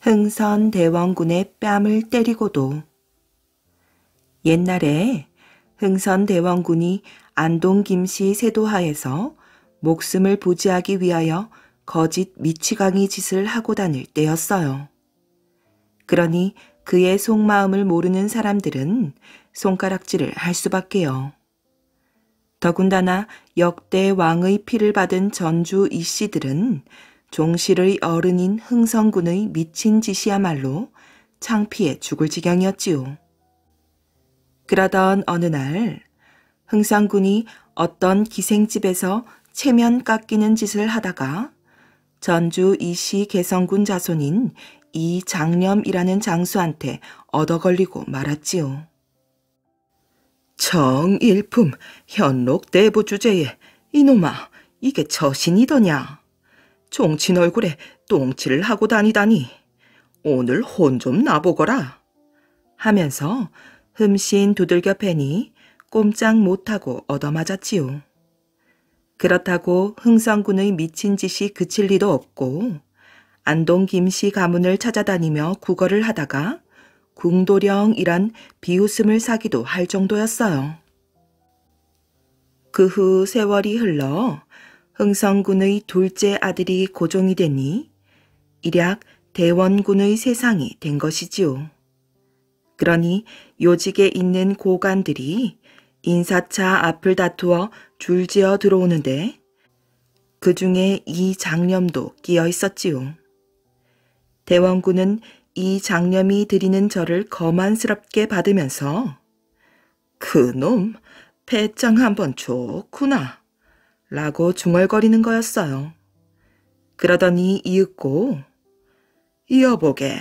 흥선대원군의 뺨을 때리고도. 옛날에 흥선대원군이 안동 김씨 세도하에서 목숨을 부지하기 위하여 거짓 미치광이 짓을 하고 다닐 때였어요. 그러니 그의 속마음을 모르는 사람들은 손가락질을 할 수밖에요. 더군다나 역대 왕의 피를 받은 전주 이씨들은 종실의 어른인 흥선군의 미친 짓이야말로 창피해 죽을 지경이었지요. 그러던 어느 날 흥선군이 어떤 기생집에서 체면 깎이는 짓을 하다가 전주 이씨 개성군 자손인 이장념이라는 장수한테 얻어걸리고 말았지요. 정일품 현록 대부 주제에 이놈아 이게 처신이더냐. 종친 얼굴에 똥칠을 하고 다니다니 오늘 혼 좀 나보거라 하면서 흠씬 두들겨 패니 꼼짝 못하고 얻어맞았지요. 그렇다고 흥선군의 미친 짓이 그칠 리도 없고 안동 김씨 가문을 찾아다니며 구걸을 하다가 궁도령이란 비웃음을 사기도 할 정도였어요. 그 후 세월이 흘러 흥선군의 둘째 아들이 고종이 되니 일약 대원군의 세상이 된 것이지요. 그러니 요직에 있는 고관들이 인사차 앞을 다투어 줄지어 들어오는데 그 중에 이 장념도 끼어 있었지요. 대원군은 이 장념이 드리는 절을 거만스럽게 받으면서 그놈 배짱 한번 좋구나 라고 중얼거리는 거였어요. 그러더니 이윽고 여보게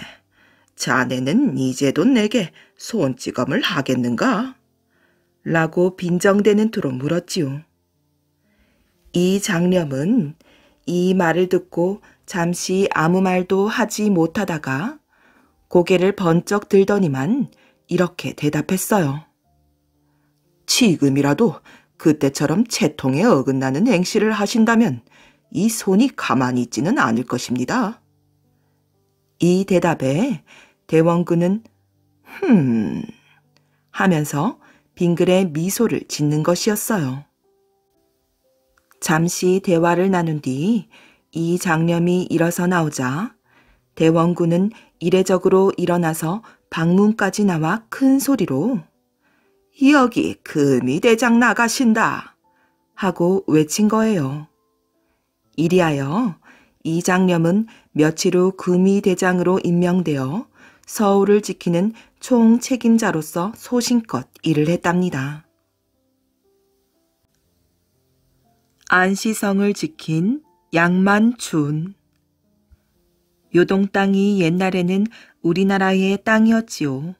자네는 이제도 내게 손찌검을 하겠는가? 라고 빈정대는 투로 물었지요. 이 장념은 이 말을 듣고 잠시 아무 말도 하지 못하다가 고개를 번쩍 들더니만 이렇게 대답했어요. 지금이라도 그때처럼 채통에 어긋나는 행실을 하신다면 이 손이 가만히 있지는 않을 것입니다. 이 대답에 대원군은 하면서 빙글에 미소를 짓는 것이었어요. 잠시 대화를 나눈 뒤 이 장념이 일어서 나오자 대원군은 이례적으로 일어나서 방문까지 나와 큰 소리로 여기 금이대장 나가신다 하고 외친 거예요. 이리하여 이 장념은 며칠 후 금이대장으로 임명되어 서울을 지키는 총책임자로서 소신껏 일을 했답니다. 안시성을 지킨 양만춘. 요동 땅이 옛날에는 우리나라의 땅이었지요.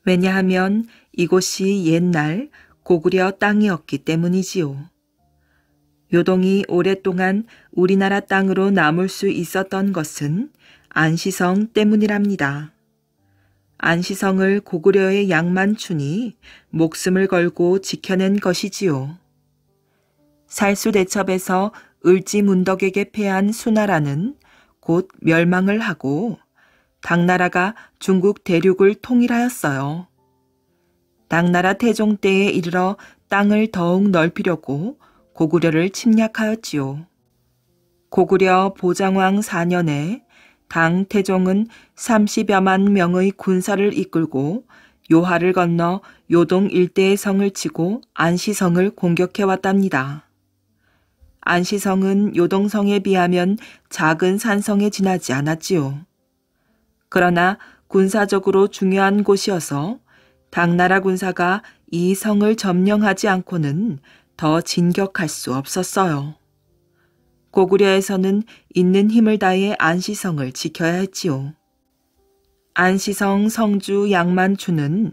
왜냐하면 이곳이 옛날 고구려 땅이었기 때문이지요. 요동이 오랫동안 우리나라 땅으로 남을 수 있었던 것은 안시성 때문이랍니다. 안시성을 고구려의 양만춘이 목숨을 걸고 지켜낸 것이지요. 살수대첩에서 을지문덕에게 패한 수나라는 곧 멸망을 하고 당나라가 중국 대륙을 통일하였어요. 당나라 태종 때에 이르러 땅을 더욱 넓히려고 고구려를 침략하였지요. 고구려 보장왕 4년에 당 태종은 30여만 명의 군사를 이끌고 요하를 건너 요동 일대의 성을 치고 안시성을 공격해왔답니다. 안시성은 요동성에 비하면 작은 산성에 지나지 않았지요. 그러나 군사적으로 중요한 곳이어서 당나라 군사가 이 성을 점령하지 않고는 더 진격할 수 없었어요. 고구려에서는 있는 힘을 다해 안시성을 지켜야 했지요. 안시성 성주 양만춘은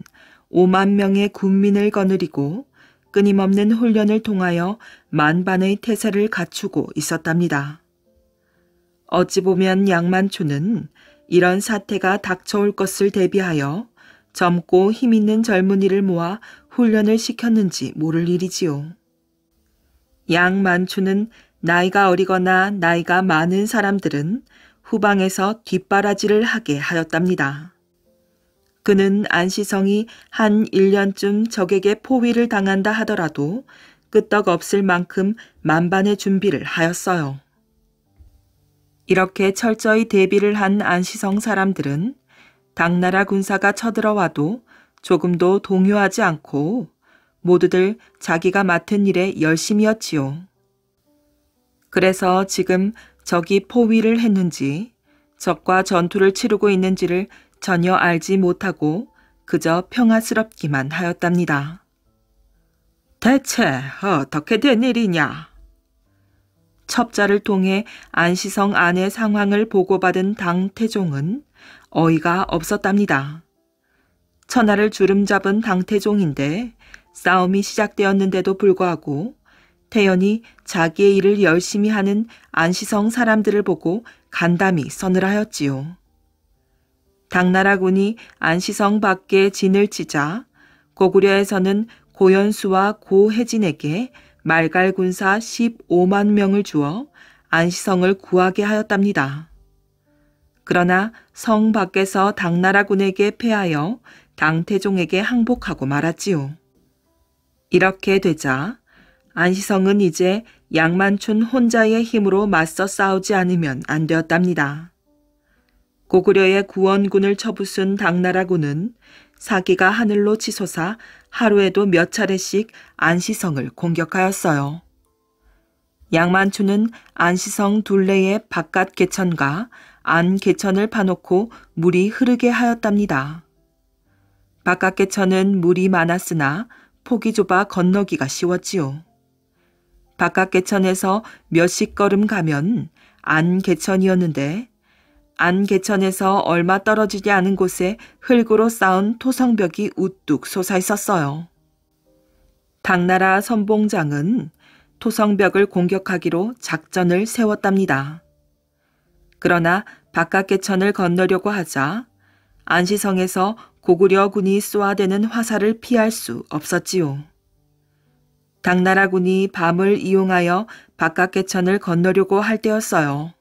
5만 명의 군민을 거느리고 끊임없는 훈련을 통하여 만반의 태세를 갖추고 있었답니다. 어찌 보면 양만춘은 이런 사태가 닥쳐올 것을 대비하여 젊고 힘있는 젊은이를 모아 훈련을 시켰는지 모를 일이지요. 양만춘은 나이가 어리거나 나이가 많은 사람들은 후방에서 뒷바라지를 하게 하였답니다. 그는 안시성이 한 1년쯤 적에게 포위를 당한다 하더라도 끄떡없을 만큼 만반의 준비를 하였어요. 이렇게 철저히 대비를 한 안시성 사람들은 당나라 군사가 쳐들어와도 조금도 동요하지 않고 모두들 자기가 맡은 일에 열심이었지요. 그래서 지금 적이 포위를 했는지 적과 전투를 치르고 있는지를 전혀 알지 못하고 그저 평화스럽기만 하였답니다. 대체 어떻게 된 일이냐? 첩자를 통해 안시성 안의 상황을 보고받은 당태종은 어이가 없었답니다. 천하를 주름잡은 당태종인데 싸움이 시작되었는데도 불구하고 태연히 자기의 일을 열심히 하는 안시성 사람들을 보고 간담이 서늘하였지요. 당나라군이 안시성 밖에 진을 치자 고구려에서는 고연수와 고혜진에게 말갈 군사 15만 명을 주어 안시성을 구하게 하였답니다. 그러나 성 밖에서 당나라군에게 패하여 당태종에게 항복하고 말았지요. 이렇게 되자 안시성은 이제 양만춘 혼자의 힘으로 맞서 싸우지 않으면 안 되었답니다. 고구려의 구원군을 쳐부순 당나라군은 사기가 하늘로 치솟아 하루에도 몇 차례씩 안시성을 공격하였어요. 양만춘은 안시성 둘레의 바깥 개천과 안 개천을 파놓고 물이 흐르게 하였답니다. 바깥 개천은 물이 많았으나 폭이 좁아 건너기가 쉬웠지요. 바깥 개천에서 몇십 걸음 가면 안 개천이었는데 안 개천에서 얼마 떨어지지 않은 곳에 흙으로 쌓은 토성벽이 우뚝 솟아 있었어요. 당나라 선봉장은 토성벽을 공격하기로 작전을 세웠답니다. 그러나 바깥 개천을 건너려고 하자 안시성에서 고구려군이 쏘아대는 화살을 피할 수 없었지요. 당나라군이 밤을 이용하여 바깥 개천을 건너려고 할 때였어요.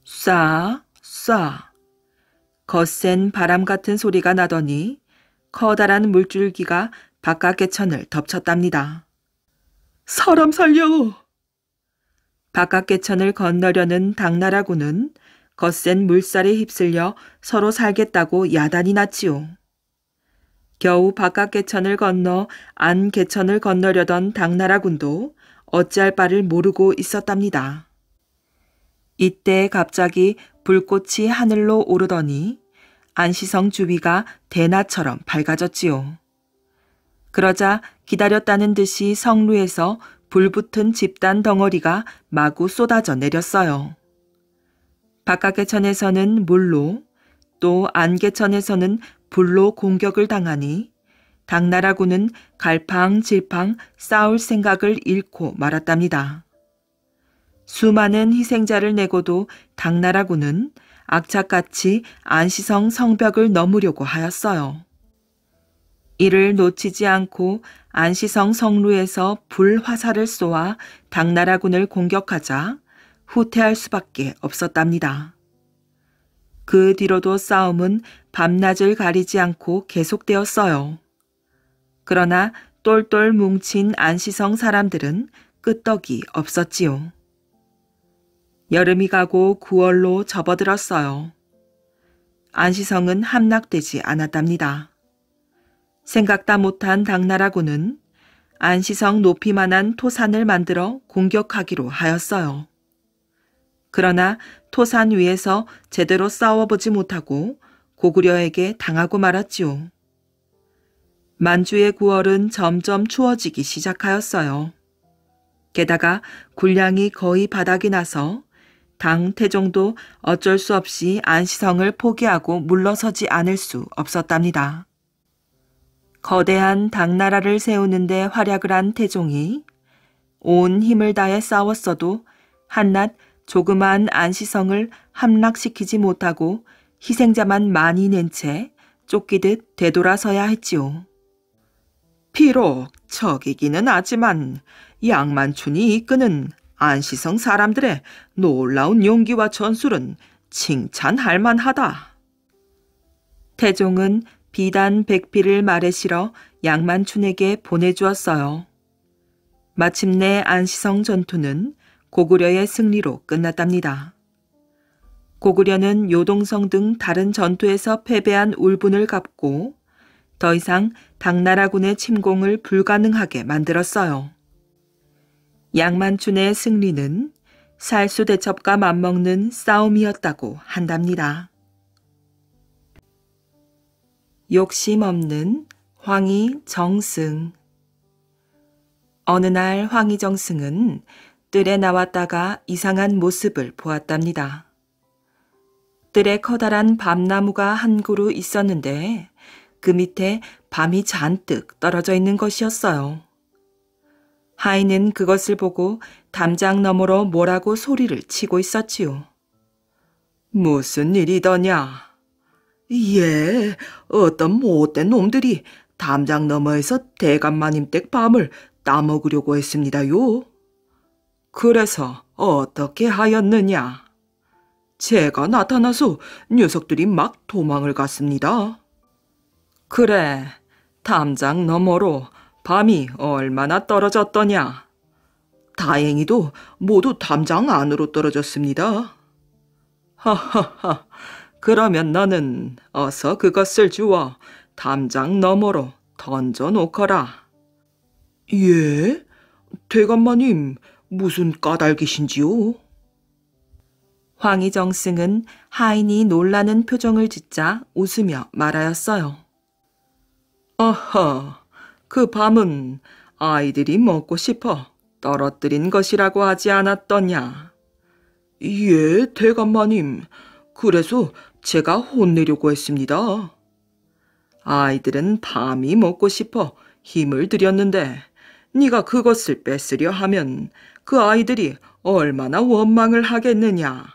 쏴, 쏴. 거센 바람 같은 소리가 나더니 커다란 물줄기가 바깥 개천을 덮쳤답니다. 사람 살려! 바깥 개천을 건너려는 당나라군은 거센 물살에 휩쓸려 서로 살겠다고 야단이 났지요. 겨우 바깥 개천을 건너 안 개천을 건너려던 당나라군도 어찌할 바를 모르고 있었답니다. 이때 갑자기 불꽃이 하늘로 오르더니 안시성 주위가 대낮처럼 밝아졌지요. 그러자 기다렸다는 듯이 성루에서 불붙은 집단 덩어리가 마구 쏟아져 내렸어요. 바깥 개천에서는 물로 또 안 개천에서는 불로 공격을 당하니 당나라군은 갈팡질팡 싸울 생각을 잃고 말았답니다. 수많은 희생자를 내고도 당나라군은 악착같이 안시성 성벽을 넘으려고 하였어요. 이를 놓치지 않고 안시성 성루에서 불화살을 쏘아 당나라군을 공격하자 후퇴할 수밖에 없었답니다. 그 뒤로도 싸움은 밤낮을 가리지 않고 계속되었어요. 그러나 똘똘 뭉친 안시성 사람들은 끄떡이 없었지요. 여름이 가고 9월로 접어들었어요. 안시성은 함락되지 않았답니다. 생각다 못한 당나라군은 안시성 높이만한 토산을 만들어 공격하기로 하였어요. 그러나 토산 위에서 제대로 싸워보지 못하고 고구려에게 당하고 말았지요. 만주의 9월은 점점 추워지기 시작하였어요. 게다가 군량이 거의 바닥이 나서 당태종도 어쩔 수 없이 안시성을 포기하고 물러서지 않을 수 없었답니다. 거대한 당나라를 세우는데 활약을 한 태종이 온 힘을 다해 싸웠어도 한낱 조그마한 안시성을 함락시키지 못하고 희생자만 많이 낸 채 쫓기듯 되돌아서야 했지요. 비록 적이기는 하지만 양만춘이 이끄는 안시성 사람들의 놀라운 용기와 전술은 칭찬할 만하다. 태종은 비단 100피를 말에 실어 양만춘에게 보내주었어요. 마침내 안시성 전투는 고구려의 승리로 끝났답니다. 고구려는 요동성 등 다른 전투에서 패배한 울분을 갚고 더 이상 당나라군의 침공을 불가능하게 만들었어요. 양만춘의 승리는 살수대첩과 맞먹는 싸움이었다고 한답니다. 욕심 없는 황희정승. 어느 날 황희정승은 뜰에 나왔다가 이상한 모습을 보았답니다. 뜰에 커다란 밤나무가 한 그루 있었는데 그 밑에 밤이 잔뜩 떨어져 있는 것이었어요. 하인은 그것을 보고 담장 너머로 뭐라고 소리를 치고 있었지요. 무슨 일이더냐? 예, 어떤 못된 놈들이 담장 너머에서 대감마님 댁 밤을 따먹으려고 했습니다요. 그래서 어떻게 하였느냐? 제가 나타나서 녀석들이 막 도망을 갔습니다. 그래, 담장 너머로 밤이 얼마나 떨어졌더냐? 다행히도 모두 담장 안으로 떨어졌습니다. 하하하, 그러면 너는 어서 그것을 주워 담장 너머로 던져 놓거라. 예? 대감마님, 무슨 까닭이신지요? 황희정승은 하인이 놀라는 표정을 짓자 웃으며 말하였어요. 아하, 그 밤은 아이들이 먹고 싶어 떨어뜨린 것이라고 하지 않았더냐? 예, 대감마님. 그래서 제가 혼내려고 했습니다. 아이들은 밤이 먹고 싶어 힘을 들였는데 네가 그것을 뺏으려 하면 그 아이들이 얼마나 원망을 하겠느냐.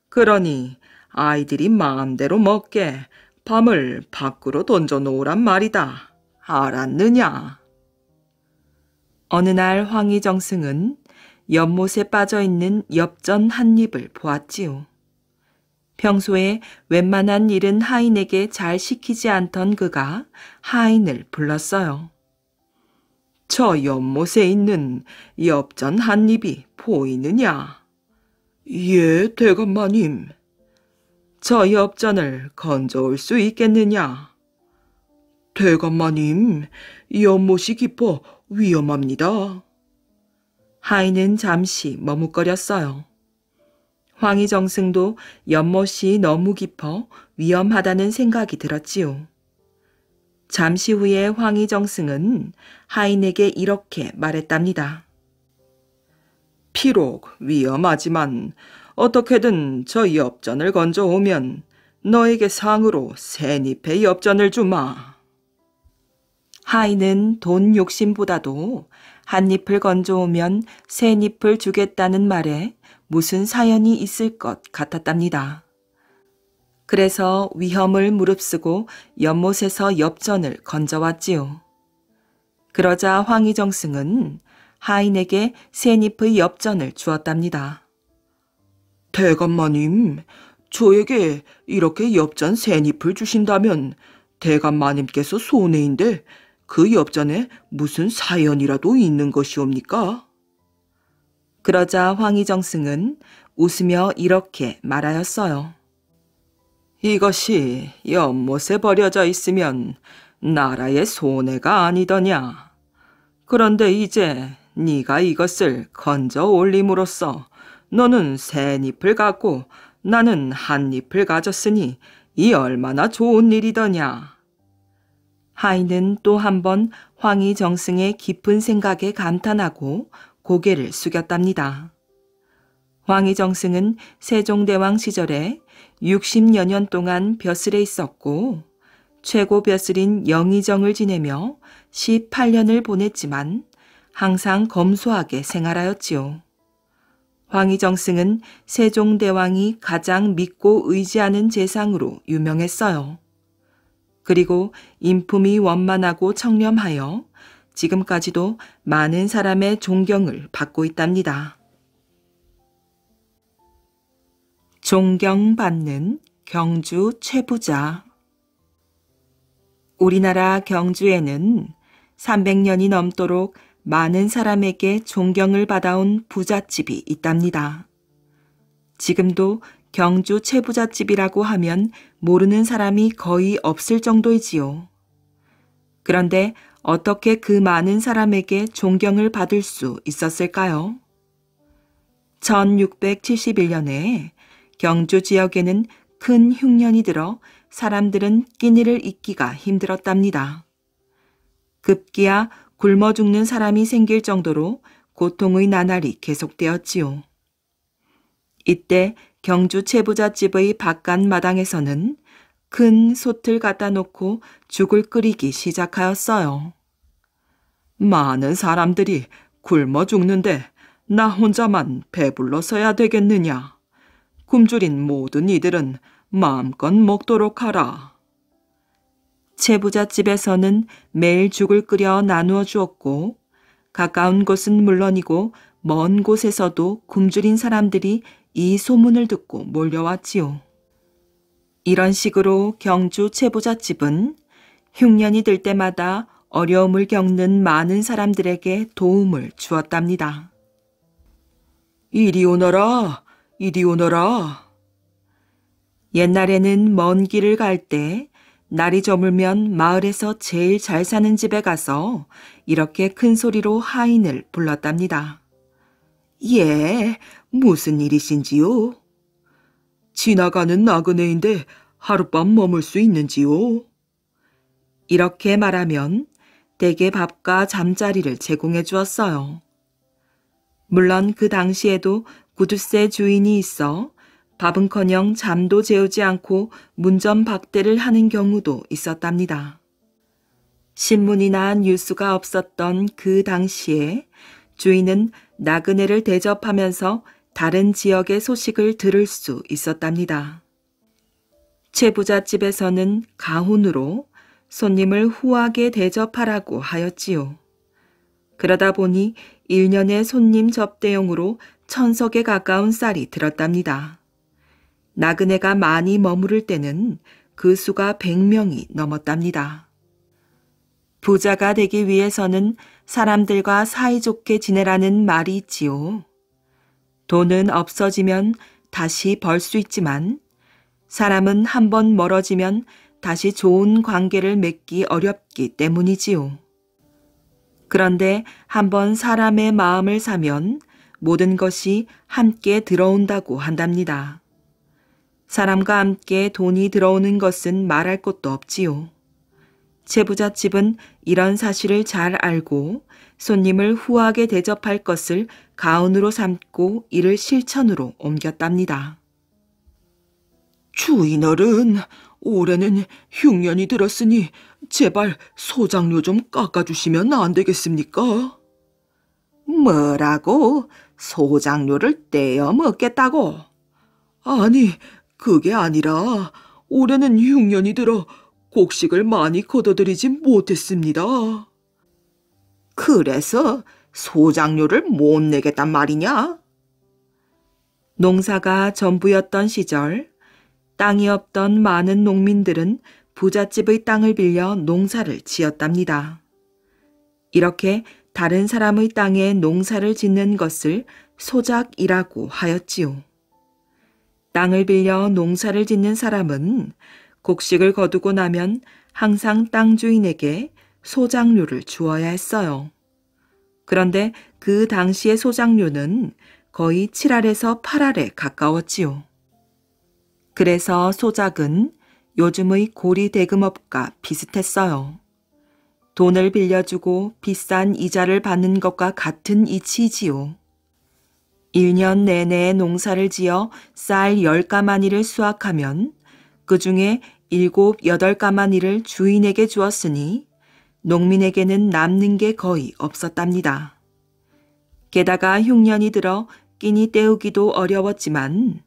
그러니 아이들이 마음대로 먹게 밤을 밖으로 던져놓으란 말이다. 알았느냐? 어느 날 황희정승은 연못에 빠져있는 엽전 한 잎을 보았지요. 평소에 웬만한 일은 하인에게 잘 시키지 않던 그가 하인을 불렀어요. 저 연못에 있는 엽전 한 잎이 보이느냐? 예, 대감마님. 저 엽전을 건져올 수 있겠느냐? 대감마님, 연못이 깊어 위험합니다. 하인은 잠시 머뭇거렸어요. 황희정승도 연못이 너무 깊어 위험하다는 생각이 들었지요. 잠시 후에 황희정승은 하인에게 이렇게 말했답니다. 비록 위험하지만 어떻게든 저 엽전을 건져오면 너에게 상으로 새 잎의 엽전을 주마. 하인은 돈 욕심보다도 한 잎을 건져오면 새 잎을 주겠다는 말에 무슨 사연이 있을 것 같았답니다. 그래서 위험을 무릅쓰고 연못에서 엽전을 건져왔지요. 그러자 황희정승은 하인에게 새 잎의 엽전을 주었답니다. 대감마님, 저에게 이렇게 엽전 새 잎을 주신다면 대감마님께서 손해인데 그 엽전에 무슨 사연이라도 있는 것이옵니까? 그러자 황희정승은 웃으며 이렇게 말하였어요. 이것이 연못에 버려져 있으면 나라의 손해가 아니더냐. 그런데 이제 네가 이것을 건져 올림으로써 너는 새 잎을 갖고 나는 한 잎을 가졌으니 이 얼마나 좋은 일이더냐. 하인은 또 한 번 황희정승의 깊은 생각에 감탄하고 고개를 숙였답니다. 황희정승은 세종대왕 시절에 60여 년 동안 벼슬에 있었고 최고 벼슬인 영의정을 지내며 18년을 보냈지만 항상 검소하게 생활하였지요. 황희정승은 세종대왕이 가장 믿고 의지하는 재상으로 유명했어요. 그리고 인품이 원만하고 청렴하여 지금까지도 많은 사람의 존경을 받고 있답니다. 존경받는 경주 최부자. 우리나라 경주에는 300년이 넘도록 많은 사람에게 존경을 받아온 부잣집이 있답니다. 지금도 경주 최부잣집이라고 하면 모르는 사람이 거의 없을 정도이지요. 그런데 어떻게 그 많은 사람에게 존경을 받을 수 있었을까요? 1671년에 경주 지역에는 큰 흉년이 들어 사람들은 끼니를 잇기가 힘들었답니다. 급기야 굶어 죽는 사람이 생길 정도로 고통의 나날이 계속되었지요. 이때 경주 최부잣집의 바깥 마당에서는 큰 솥을 갖다 놓고 죽을 끓이기 시작하였어요. 많은 사람들이 굶어 죽는데 나 혼자만 배불러서야 되겠느냐. 굶주린 모든 이들은 마음껏 먹도록 하라. 최부잣집에서는 매일 죽을 끓여 나누어 주었고 가까운 곳은 물론이고 먼 곳에서도 굶주린 사람들이 이 소문을 듣고 몰려왔지요. 이런 식으로 경주 최부잣집은 흉년이 들 때마다 어려움을 겪는 많은 사람들에게 도움을 주었답니다. 이리 오너라, 이리 오너라. 옛날에는 먼 길을 갈 때 날이 저물면 마을에서 제일 잘 사는 집에 가서 이렇게 큰 소리로 하인을 불렀답니다. 예, 무슨 일이신지요? 지나가는 나그네인데 하룻밤 머물 수 있는지요? 이렇게 말하면 대개 밥과 잠자리를 제공해 주었어요. 물론 그 당시에도 구두쇠 주인이 있어 밥은커녕 잠도 재우지 않고 문전박대를 하는 경우도 있었답니다. 신문이나 뉴스가 없었던 그 당시에 주인은 나그네를 대접하면서 다른 지역의 소식을 들을 수 있었답니다. 최부잣집에서는 가훈으로 손님을 후하게 대접하라고 하였지요. 그러다 보니 1년의 손님 접대용으로 1000석에 가까운 쌀이 들었답니다. 나그네가 많이 머무를 때는 그 수가 100명이 넘었답니다. 부자가 되기 위해서는 사람들과 사이좋게 지내라는 말이 있지요. 돈은 없어지면 다시 벌 수 있지만 사람은 한번 멀어지면 다시 좋은 관계를 맺기 어렵기 때문이지요. 그런데 한번 사람의 마음을 사면 모든 것이 함께 들어온다고 한답니다. 사람과 함께 돈이 들어오는 것은 말할 것도 없지요. 최부잣집은 이런 사실을 잘 알고 손님을 후하게 대접할 것을 가훈으로 삼고 이를 실천으로 옮겼답니다. 주인어른, 올해는 흉년이 들었으니 제발 소장료 좀 깎아주시면 안 되겠습니까? 뭐라고? 소장료를 떼어 먹겠다고? 아니, 그게 아니라 올해는 흉년이 들어 곡식을 많이 거둬들이지 못했습니다. 그래서 소장료를 못 내겠단 말이냐? 농사가 전부였던 시절 땅이 없던 많은 농민들은 부잣집의 땅을 빌려 농사를 지었답니다. 이렇게 다른 사람의 땅에 농사를 짓는 것을 소작이라고 하였지요. 땅을 빌려 농사를 짓는 사람은 곡식을 거두고 나면 항상 땅 주인에게 소작료를 주어야 했어요. 그런데 그 당시의 소작료는 거의 7알에서 8알에 가까웠지요. 그래서 소작은 요즘의 고리대금업과 비슷했어요. 돈을 빌려주고 비싼 이자를 받는 것과 같은 이치이지요. 1년 내내 농사를 지어 쌀 10가마니를 수확하면 그 중에 7, 8가마니를 주인에게 주었으니 농민에게는 남는 게 거의 없었답니다. 게다가 흉년이 들어 끼니 때우기도 어려웠지만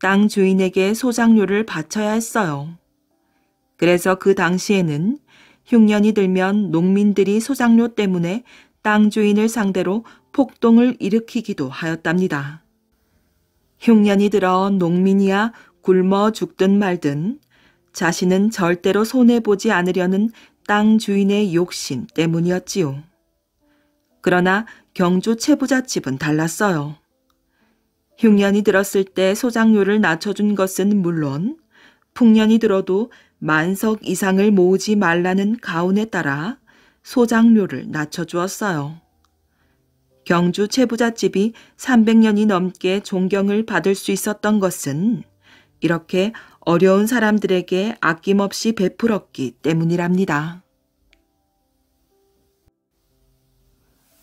땅 주인에게 소작료를 바쳐야 했어요. 그래서 그 당시에는 흉년이 들면 농민들이 소작료 때문에 땅 주인을 상대로 폭동을 일으키기도 하였답니다. 흉년이 들어 농민이야 굶어 죽든 말든 자신은 절대로 손해보지 않으려는 땅 주인의 욕심 때문이었지요. 그러나 경주 채부잣집은 달랐어요. 흉년이 들었을 때 소작료를 낮춰준 것은 물론 풍년이 들어도 만석 이상을 모으지 말라는 가훈에 따라 소작료를 낮춰주었어요. 경주 채부잣집이 300년이 넘게 존경을 받을 수 있었던 것은 이렇게 어려운 사람들에게 아낌없이 베풀었기 때문이랍니다.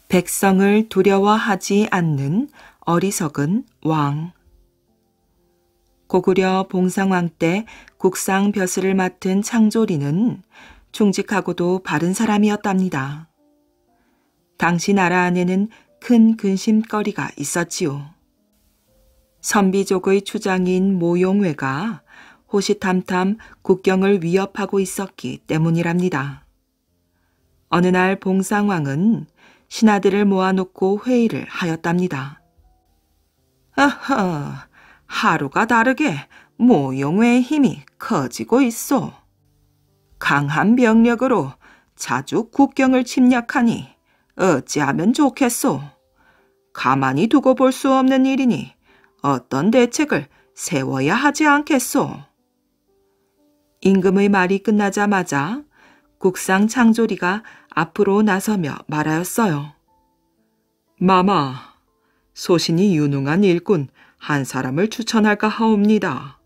백성을 두려워하지 않는 어리석은 왕. 고구려 봉상왕 때 국상 벼슬을 맡은 창조리는 충직하고도 바른 사람이었답니다. 당시 나라 안에는 큰 근심거리가 있었지요. 선비족의 추장인 모용회가 호시탐탐 국경을 위협하고 있었기 때문이랍니다. 어느 날 봉상왕은 신하들을 모아놓고 회의를 하였답니다. 아하, 하루가 다르게 모용회의 힘이 커지고 있어. 강한 병력으로 자주 국경을 침략하니 어찌하면 좋겠소. 가만히 두고 볼 수 없는 일이니 어떤 대책을 세워야 하지 않겠소. 임금의 말이 끝나자마자 국상 창조리가 앞으로 나서며 말하였어요. 마마, 소신이 유능한 일꾼 한 사람을 추천할까 하옵니다.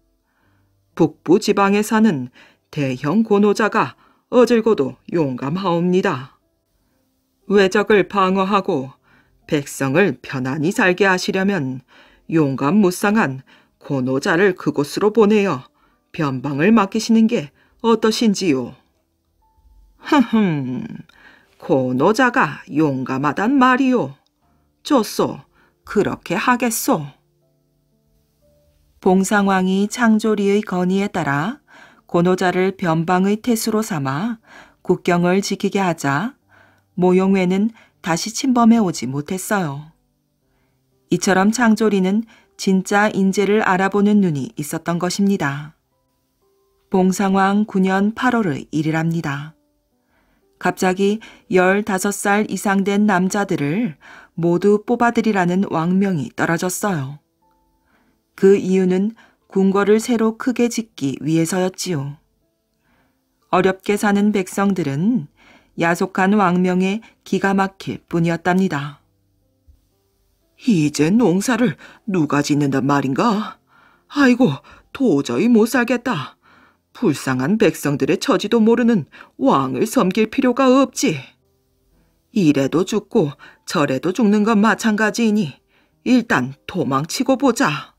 북부 지방에 사는 대형 고노자가 어질고도 용감하옵니다. 외적을 방어하고 백성을 편안히 살게 하시려면 용감무쌍한 고노자를 그곳으로 보내어 변방을 맡기시는 게 어떠신지요? 고노자가 용감하단 말이요. 좋소, 그렇게 하겠소. 봉상왕이 창조리의 건의에 따라 고노자를 변방의 태수로 삼아 국경을 지키게 하자 모용회는 다시 침범해 오지 못했어요. 이처럼 창조리는 진짜 인재를 알아보는 눈이 있었던 것입니다. 봉상왕 9년 8월의 일이랍니다. 갑자기 15살 이상 된 남자들을 모두 뽑아들이라는 왕명이 떨어졌어요. 그 이유는 궁궐을 새로 크게 짓기 위해서였지요. 어렵게 사는 백성들은 야속한 왕명에 기가 막힐 뿐이었답니다. 이제 농사를 누가 짓는단 말인가? 아이고, 도저히 못 살겠다. 불쌍한 백성들의 처지도 모르는 왕을 섬길 필요가 없지. 이래도 죽고 저래도 죽는 건 마찬가지이니 일단 도망치고 보자.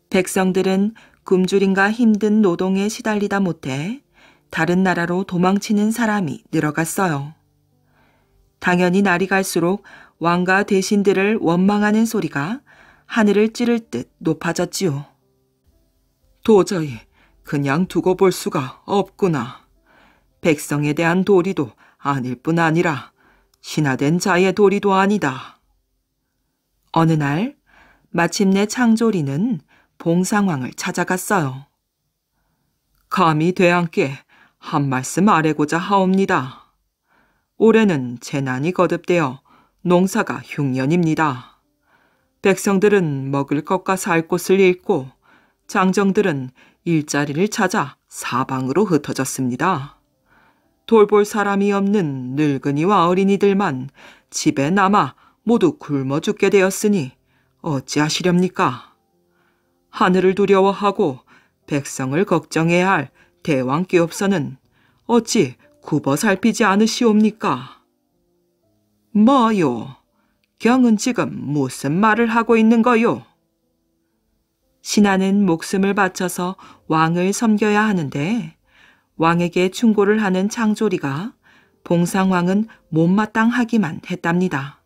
백성들은 굶주림과 힘든 노동에 시달리다 못해 다른 나라로 도망치는 사람이 늘어갔어요. 당연히 날이 갈수록 왕과 대신들을 원망하는 소리가 하늘을 찌를 듯 높아졌지요. 도저히 그냥 두고 볼 수가 없구나. 백성에 대한 도리도 아닐 뿐 아니라 신하된 자의 도리도 아니다. 어느 날 마침내 창조리는 봉상왕을 찾아갔어요. 감히 대왕께 한 말씀 아뢰고자 하옵니다. 올해는 재난이 거듭되어 농사가 흉년입니다. 백성들은 먹을 것과 살 곳을 잃고 장정들은 일자리를 찾아 사방으로 흩어졌습니다. 돌볼 사람이 없는 늙은이와 어린이들만 집에 남아 모두 굶어 죽게 되었으니 어찌하시렵니까? 하늘을 두려워하고 백성을 걱정해야 할 대왕께옵서는 어찌 굽어 살피지 않으시옵니까? 뭐요? 경은 지금 무슨 말을 하고 있는 거요? 신하는 목숨을 바쳐서 왕을 섬겨야 하는데 왕에게 충고를 하는 창조리가 봉상왕은 못마땅하기만 했답니다.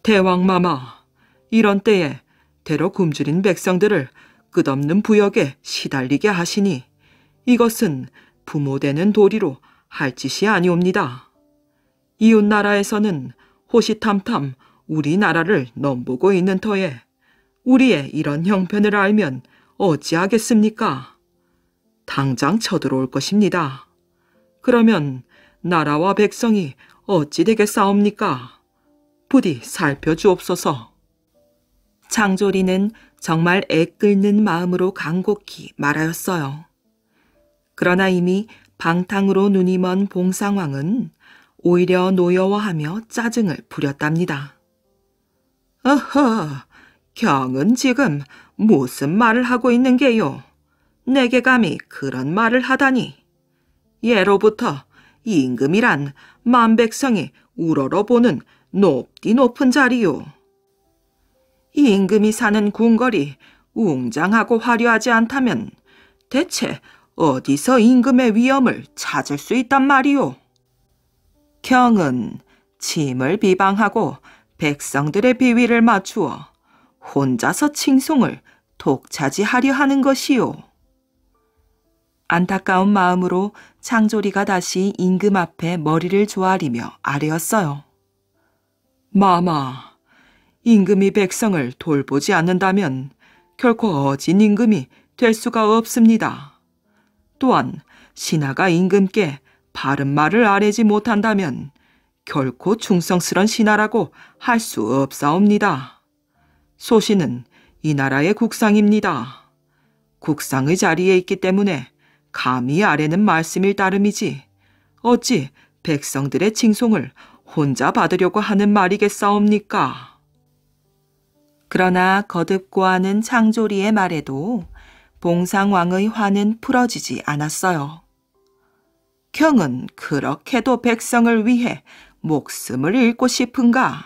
대왕마마, 이런 때에 대로 굶주린 백성들을 끝없는 부역에 시달리게 하시니 이것은 부모되는 도리로 할 짓이 아니옵니다. 이웃나라에서는 호시탐탐 우리나라를 넘보고 있는 터에 우리의 이런 형편을 알면 어찌하겠습니까? 당장 쳐들어올 것입니다. 그러면 나라와 백성이 어찌 되겠사옵니까? 부디 살펴주옵소서. 창조리는 정말 애끓는 마음으로 간곡히 말하였어요. 그러나 이미 방탕으로 눈이 먼 봉상왕은 오히려 노여워하며 짜증을 부렸답니다. 어허, 경은 지금 무슨 말을 하고 있는 게요? 내게 감히 그런 말을 하다니. 예로부터 임금이란 만백성이 우러러보는 높디 높은 자리요. 임금이 사는 궁궐이 웅장하고 화려하지 않다면 대체 어디서 임금의 위엄을 찾을 수 있단 말이오. 경은 침을 비방하고 백성들의 비위를 맞추어 혼자서 칭송을 독차지하려 하는 것이요. 안타까운 마음으로 창조리가 다시 임금 앞에 머리를 조아리며 아뢰었어요. 마마, 임금이 백성을 돌보지 않는다면 결코 어진 임금이 될 수가 없습니다. 또한 신하가 임금께 바른 말을 아뢰지 못한다면 결코 충성스런 신하라고 할 수 없사옵니다. 소신은 이 나라의 국상입니다. 국상의 자리에 있기 때문에 감히 아뢰는 말씀일 따름이지 어찌 백성들의 칭송을 혼자 받으려고 하는 말이겠사옵니까? 그러나 거듭고하는 창조리의 말에도 봉상왕의 화는 풀어지지 않았어요. 경은 그렇게도 백성을 위해 목숨을 잃고 싶은가?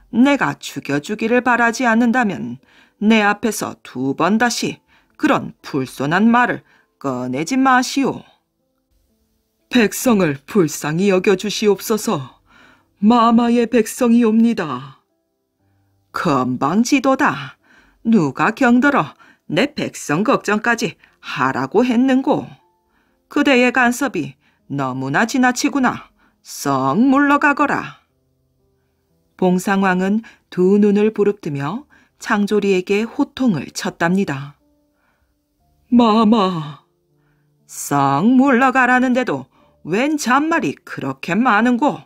내가 죽여주기를 바라지 않는다면 내 앞에서 2번 다시 그런 불손한 말을 꺼내지 마시오. 백성을 불쌍히 여겨주시옵소서. 마마의 백성이옵니다. 건방지도다. 누가 경들어 내 백성 걱정까지 하라고 했는고. 그대의 간섭이 너무나 지나치구나. 썩 물러가거라. 봉상왕은 2 눈을 부릅뜨며 창조리에게 호통을 쳤답니다. 마마, 썩 물러가라는데도 웬 잔말이 그렇게 많은고?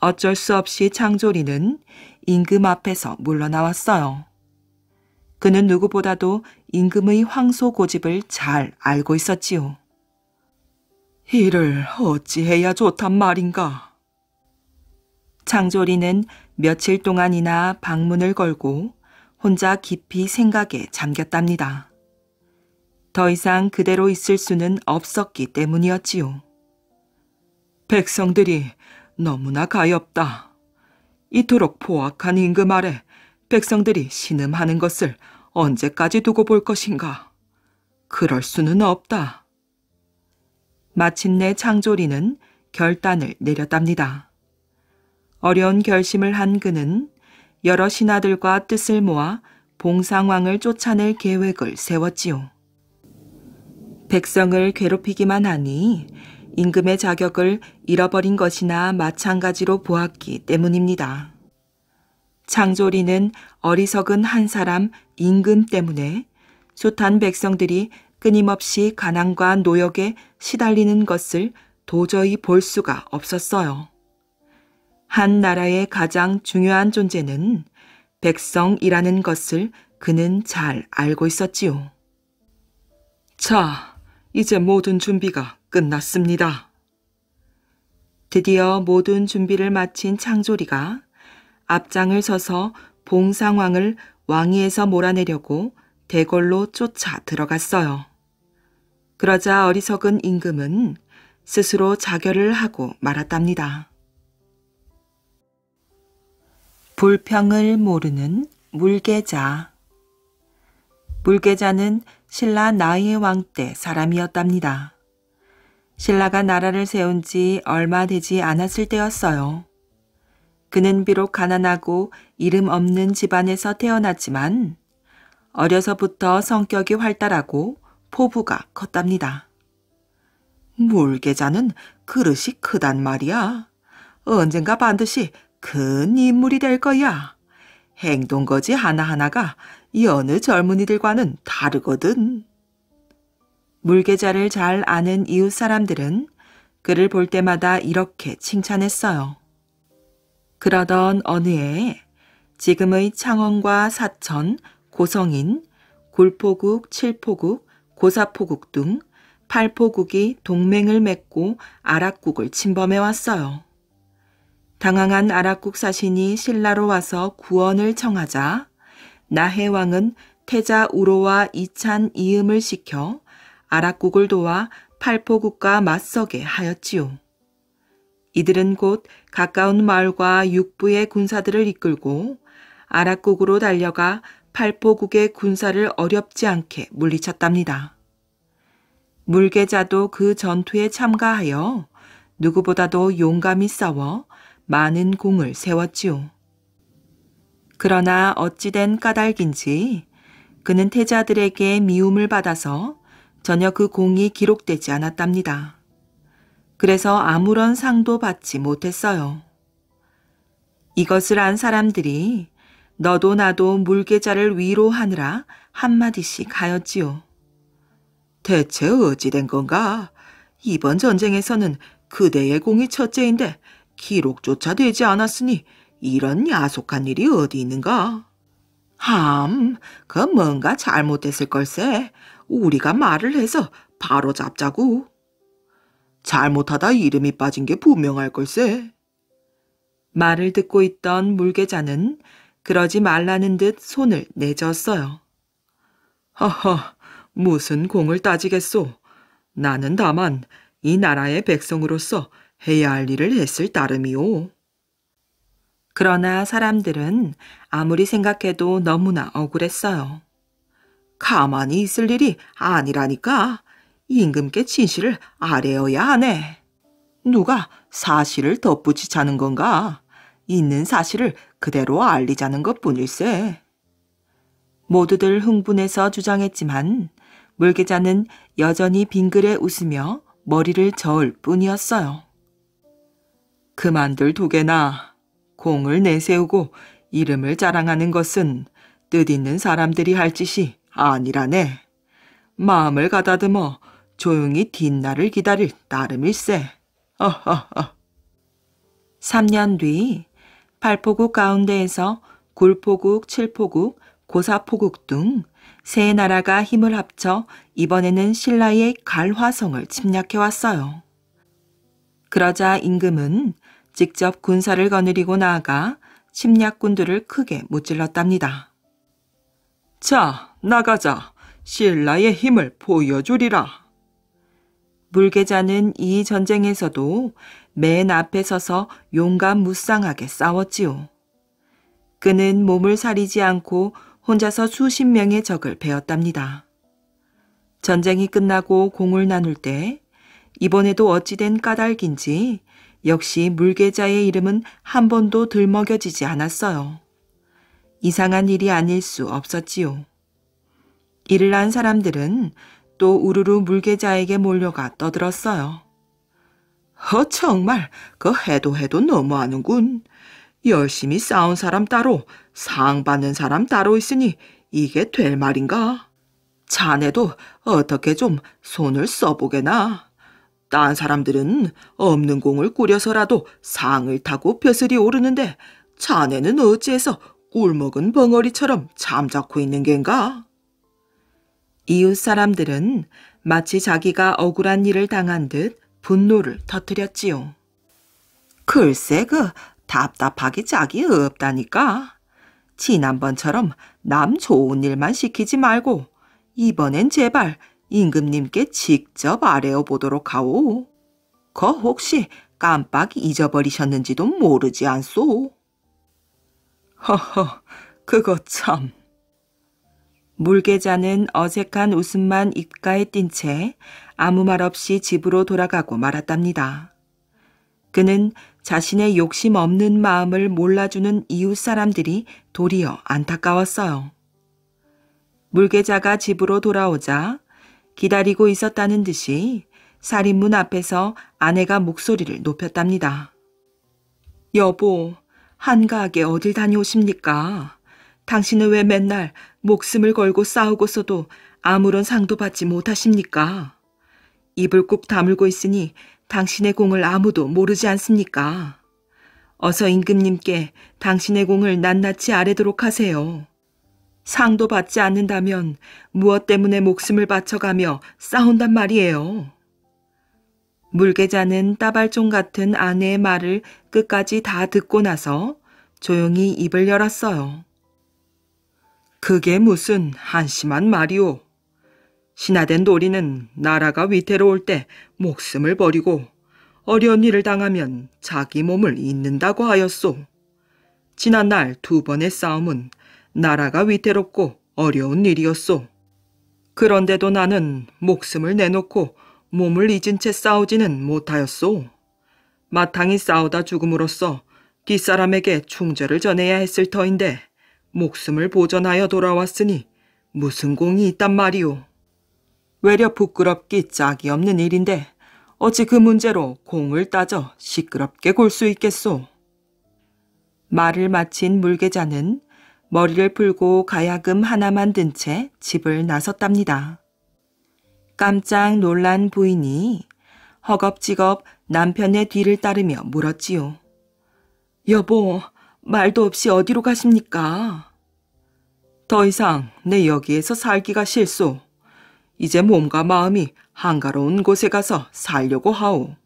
어쩔 수 없이 창조리는 임금 앞에서 물러나왔어요. 그는 누구보다도 임금의 황소 고집을 잘 알고 있었지요. 이를 어찌해야 좋단 말인가? 창조리는 며칠 동안이나 방문을 걸고 혼자 깊이 생각에 잠겼답니다. 더 이상 그대로 있을 수는 없었기 때문이었지요. 백성들이 너무나 가엾다. 이토록 포악한 임금 아래 백성들이 신음하는 것을 언제까지 두고 볼 것인가? 그럴 수는 없다. 마침내 창조리는 결단을 내렸답니다. 어려운 결심을 한 그는 여러 신하들과 뜻을 모아 봉상왕을 쫓아낼 계획을 세웠지요. 백성을 괴롭히기만 하니 임금의 자격을 잃어버린 것이나 마찬가지로 보았기 때문입니다. 창조리는 어리석은 한 사람 임금 때문에 숱한 백성들이 끊임없이 가난과 노역에 시달리는 것을 도저히 볼 수가 없었어요. 한 나라의 가장 중요한 존재는 백성이라는 것을 그는 잘 알고 있었지요. 자, 이제 모든 준비가 끝났습니다. 드디어 모든 준비를 마친 창조리가 앞장을 서서 봉상왕을 왕위에서 몰아내려고 대궐로 쫓아 들어갔어요. 그러자 어리석은 임금은 스스로 자결을 하고 말았답니다. 불평을 모르는 물계자. 물계자는 신라 나의 왕 때 사람이었답니다. 신라가 나라를 세운 지 얼마 되지 않았을 때였어요. 그는 비록 가난하고 이름 없는 집안에서 태어났지만 어려서부터 성격이 활달하고 포부가 컸답니다. 물계자는 그릇이 크단 말이야. 언젠가 반드시 큰 인물이 될 거야. 행동거지 하나하나가 여느 젊은이들과는 다르거든. 물계자를 잘 아는 이웃 사람들은 그를 볼 때마다 이렇게 칭찬했어요. 그러던 어느 해 지금의 창원과 사천, 고성인, 굴포국, 칠포국, 고사포국 등 8포국이 동맹을 맺고 아랍국을 침범해 왔어요. 당황한 아랍국 사신이 신라로 와서 구원을 청하자 나해왕은 태자 우로와 이찬 이음을 시켜 아랍국을 도와 8포국과 맞서게 하였지요. 이들은 곧 가까운 마을과 육부의 군사들을 이끌고 아랍국으로 달려가 8포국의 군사를 어렵지 않게 물리쳤답니다. 물계자도 그 전투에 참가하여 누구보다도 용감히 싸워 많은 공을 세웠지요. 그러나 어찌된 까닭인지 그는 태자들에게 미움을 받아서 전혀 그 공이 기록되지 않았답니다. 그래서 아무런 상도 받지 못했어요. 이것을 안 사람들이 너도 나도 물계자를 위로하느라 한마디씩 하였지요. 대체 어찌 된 건가? 이번 전쟁에서는 그대의 공이 첫째인데 기록조차 되지 않았으니 이런 야속한 일이 어디 있는가? 그 뭔가 잘못됐을 걸세. 우리가 말을 해서 바로 잡자고. 잘못하다 이름이 빠진 게 분명할 걸세. 말을 듣고 있던 물계자는 그러지 말라는 듯 손을 내저었어요. 허허, 무슨 공을 따지겠소. 나는 다만 이 나라의 백성으로서 해야 할 일을 했을 따름이오. 그러나 사람들은 아무리 생각해도 너무나 억울했어요. 가만히 있을 일이 아니라니까. 임금께 진실을 아뢰어야 하네. 누가 사실을 덧붙이자는 건가? 있는 사실을 그대로 알리자는 것뿐일세. 모두들 흥분해서 주장했지만 물계자는 여전히 빙그레 웃으며 머리를 저을 뿐이었어요. 그만들 두게나. 공을 내세우고 이름을 자랑하는 것은 뜻있는 사람들이 할 짓이 아니라네. 마음을 가다듬어 조용히 뒷날을 기다릴 따름일세. 3년 뒤 8포국 가운데에서 굴포국, 칠포국, 고사포국 등 세 나라가 힘을 합쳐 이번에는 신라의 갈화성을 침략해왔어요. 그러자 임금은 직접 군사를 거느리고 나아가 침략군들을 크게 무찔렀답니다. 자, 나가자. 신라의 힘을 보여주리라. 물계자는 이 전쟁에서도 맨 앞에 서서 용감무쌍하게 싸웠지요. 그는 몸을 사리지 않고 혼자서 수십 명의 적을 베었답니다. 전쟁이 끝나고 공을 나눌 때 이번에도 어찌된 까닭인지 역시 물계자의 이름은 한 번도 들먹여지지 않았어요. 이상한 일이 아닐 수 없었지요. 이를 안 사람들은 또 우르르 물계자에게 몰려가 떠들었어요. 정말 해도 너무하는군. 열심히 싸운 사람 따로 상 받는 사람 따로 있으니 이게 될 말인가? 자네도 어떻게 좀 손을 써보게나. 딴 사람들은 없는 공을 꾸려서라도 상을 타고 벼슬이 오르는데 자네는 어찌해서 꿀먹은 벙어리처럼 잠자코 있는 겐가? 이웃 사람들은 마치 자기가 억울한 일을 당한 듯 분노를 터뜨렸지요. 글쎄 답답하기 짝이 없다니까. 지난번처럼 남 좋은 일만 시키지 말고 이번엔 제발 임금님께 직접 아뢰어 보도록 하오. 혹시 깜빡 잊어버리셨는지도 모르지 않소? 그거 참. 물계자는 어색한 웃음만 입가에 띈 채 아무 말 없이 집으로 돌아가고 말았답니다. 그는 자신의 욕심 없는 마음을 몰라주는 이웃 사람들이 도리어 안타까웠어요. 물계자가 집으로 돌아오자 기다리고 있었다는 듯이 살인문 앞에서 아내가 목소리를 높였답니다. 여보, 한가하게 어딜 다녀오십니까? 당신은 왜 맨날 목숨을 걸고 싸우고서도 아무런 상도 받지 못하십니까? 입을 꾹 다물고 있으니 당신의 공을 아무도 모르지 않습니까? 어서 임금님께 당신의 공을 낱낱이 아뢰도록 하세요. 상도 받지 않는다면 무엇 때문에 목숨을 바쳐가며 싸운단 말이에요. 물계자는 따발총 같은 아내의 말을 끝까지 다 듣고 나서 조용히 입을 열었어요. 그게 무슨 한심한 말이오. 신하된 도리는 나라가 위태로울 때 목숨을 버리고 어려운 일을 당하면 자기 몸을 잇는다고 하였소. 지난날 2번의 싸움은 나라가 위태롭고 어려운 일이었소. 그런데도 나는 목숨을 내놓고 몸을 잊은 채 싸우지는 못하였소. 마땅히 싸우다 죽음으로써 뒷사람에게 충절을 전해야 했을 터인데 목숨을 보전하여 돌아왔으니 무슨 공이 있단 말이오. 외려 부끄럽기 짝이 없는 일인데 어찌 그 문제로 공을 따져 시끄럽게 골 수 있겠소. 말을 마친 물계자는 머리를 풀고 가야금 하나만 든 채 집을 나섰답니다. 깜짝 놀란 부인이 허겁지겁 남편의 뒤를 따르며 물었지요. 여보, 말도 없이 어디로 가십니까? 더 이상 내 여기에서 살기가 싫소. 이제 몸과 마음이 한가로운 곳에 가서 살려고 하오.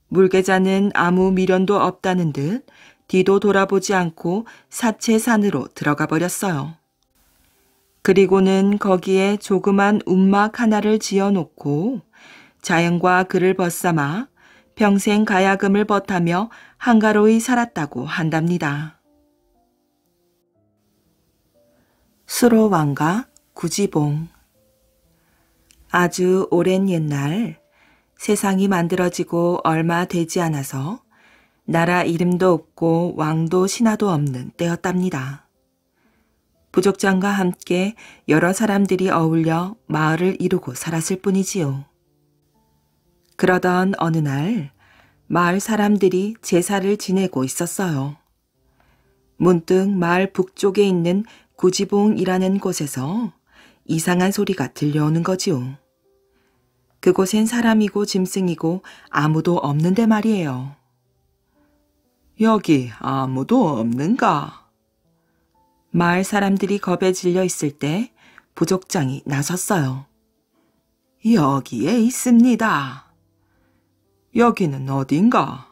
물계자는 아무 미련도 없다는 듯 뒤도 돌아보지 않고 사채산으로 들어가 버렸어요. 그리고는 거기에 조그만 움막 하나를 지어놓고 자연과 그를 벗삼아 평생 가야금을 벗하며 한가로이 살았다고 한답니다. 수로왕과 구지봉. 아주 오랜 옛날 세상이 만들어지고 얼마 되지 않아서 나라 이름도 없고 왕도 신하도 없는 때였답니다. 부족장과 함께 여러 사람들이 어울려 마을을 이루고 살았을 뿐이지요. 그러던 어느 날 마을 사람들이 제사를 지내고 있었어요. 문득 마을 북쪽에 있는 구지봉이라는 곳에서 이상한 소리가 들려오는 거지요. 그곳엔 사람이고 짐승이고 아무도 없는데 말이에요. 여기 아무도 없는가? 마을 사람들이 겁에 질려 있을 때 부족장이 나섰어요. 여기에 있습니다. 여기는 어딘가?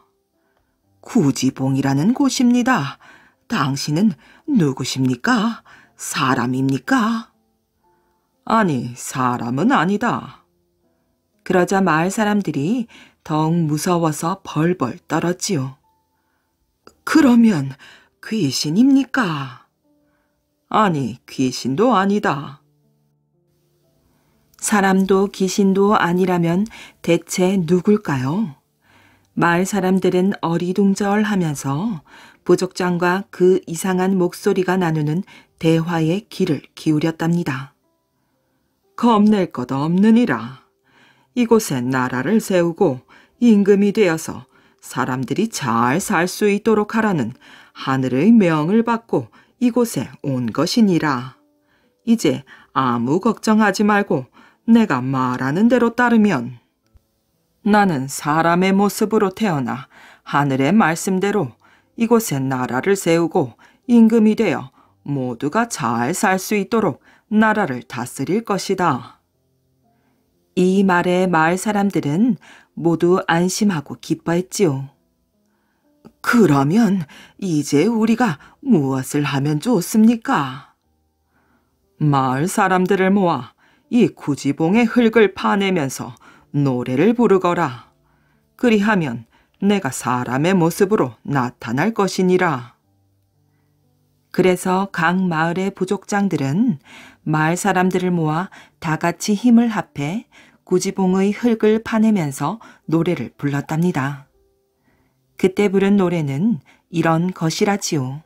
구지봉이라는 곳입니다. 당신은 누구십니까? 사람입니까? 아니, 사람은 아니다. 그러자 마을 사람들이 더욱 무서워서 벌벌 떨었지요. 그러면 귀신입니까? 아니, 귀신도 아니다. 사람도 귀신도 아니라면 대체 누굴까요? 마을 사람들은 어리둥절하면서 부족장과 그 이상한 목소리가 나누는 대화에 귀를 기울였답니다. 겁낼 것 없느니라. 이곳에 나라를 세우고 임금이 되어서 사람들이 잘 살 수 있도록 하라는 하늘의 명을 받고 이곳에 온 것이니라. 이제 아무 걱정하지 말고 내가 말하는 대로 따르면 나는 사람의 모습으로 태어나 하늘의 말씀대로 이곳에 나라를 세우고 임금이 되어 모두가 잘 살 수 있도록 나라를 다스릴 것이다. 이 말에 마을 사람들은 모두 안심하고 기뻐했지요. 그러면 이제 우리가 무엇을 하면 좋습니까? 마을 사람들을 모아 이 구지봉의 흙을 파내면서 노래를 부르거라. 그리하면 내가 사람의 모습으로 나타날 것이니라. 그래서 각 마을의 부족장들은 마을 사람들을 모아 다 같이 힘을 합해 구지봉의 흙을 파내면서 노래를 불렀답니다. 그때 부른 노래는 이런 것이라지요.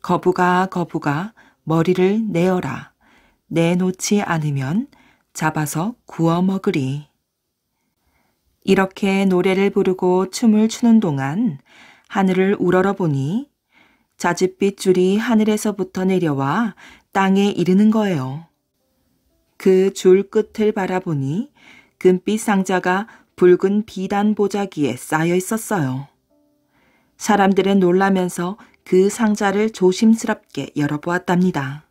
거부가 거부가 머리를 내어라. 내놓지 않으면 잡아서 구워 먹으리. 이렇게 노래를 부르고 춤을 추는 동안 하늘을 우러러보니 자줏빛 줄이 하늘에서부터 내려와 땅에 이르는 거예요. 그 줄 끝을 바라보니 금빛 상자가 붉은 비단 보자기에 쌓여 있었어요. 사람들은 놀라면서 그 상자를 조심스럽게 열어보았답니다.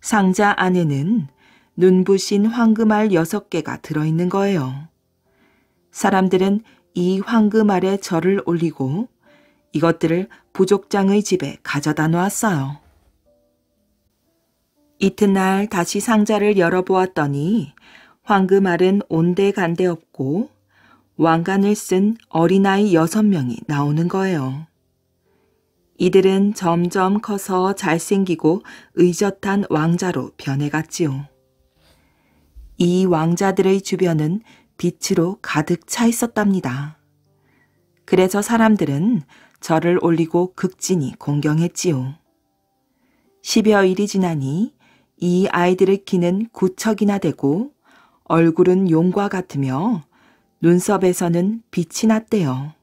상자 안에는 눈부신 황금알 6개가 들어있는 거예요. 사람들은 이 황금알에 절을 올리고 이것들을 부족장의 집에 가져다 놓았어요. 이튿날 다시 상자를 열어보았더니 황금알은 온데간데 없고 왕관을 쓴 어린아이 6명이 나오는 거예요. 이들은 점점 커서 잘생기고 의젓한 왕자로 변해갔지요. 이 왕자들의 주변은 빛으로 가득 차 있었답니다. 그래서 사람들은 절을 올리고 극진히 공경했지요. 10여일이 지나니 이 아이들의 키는 9척이나 되고 얼굴은 용과 같으며 눈썹에서는 빛이 났대요.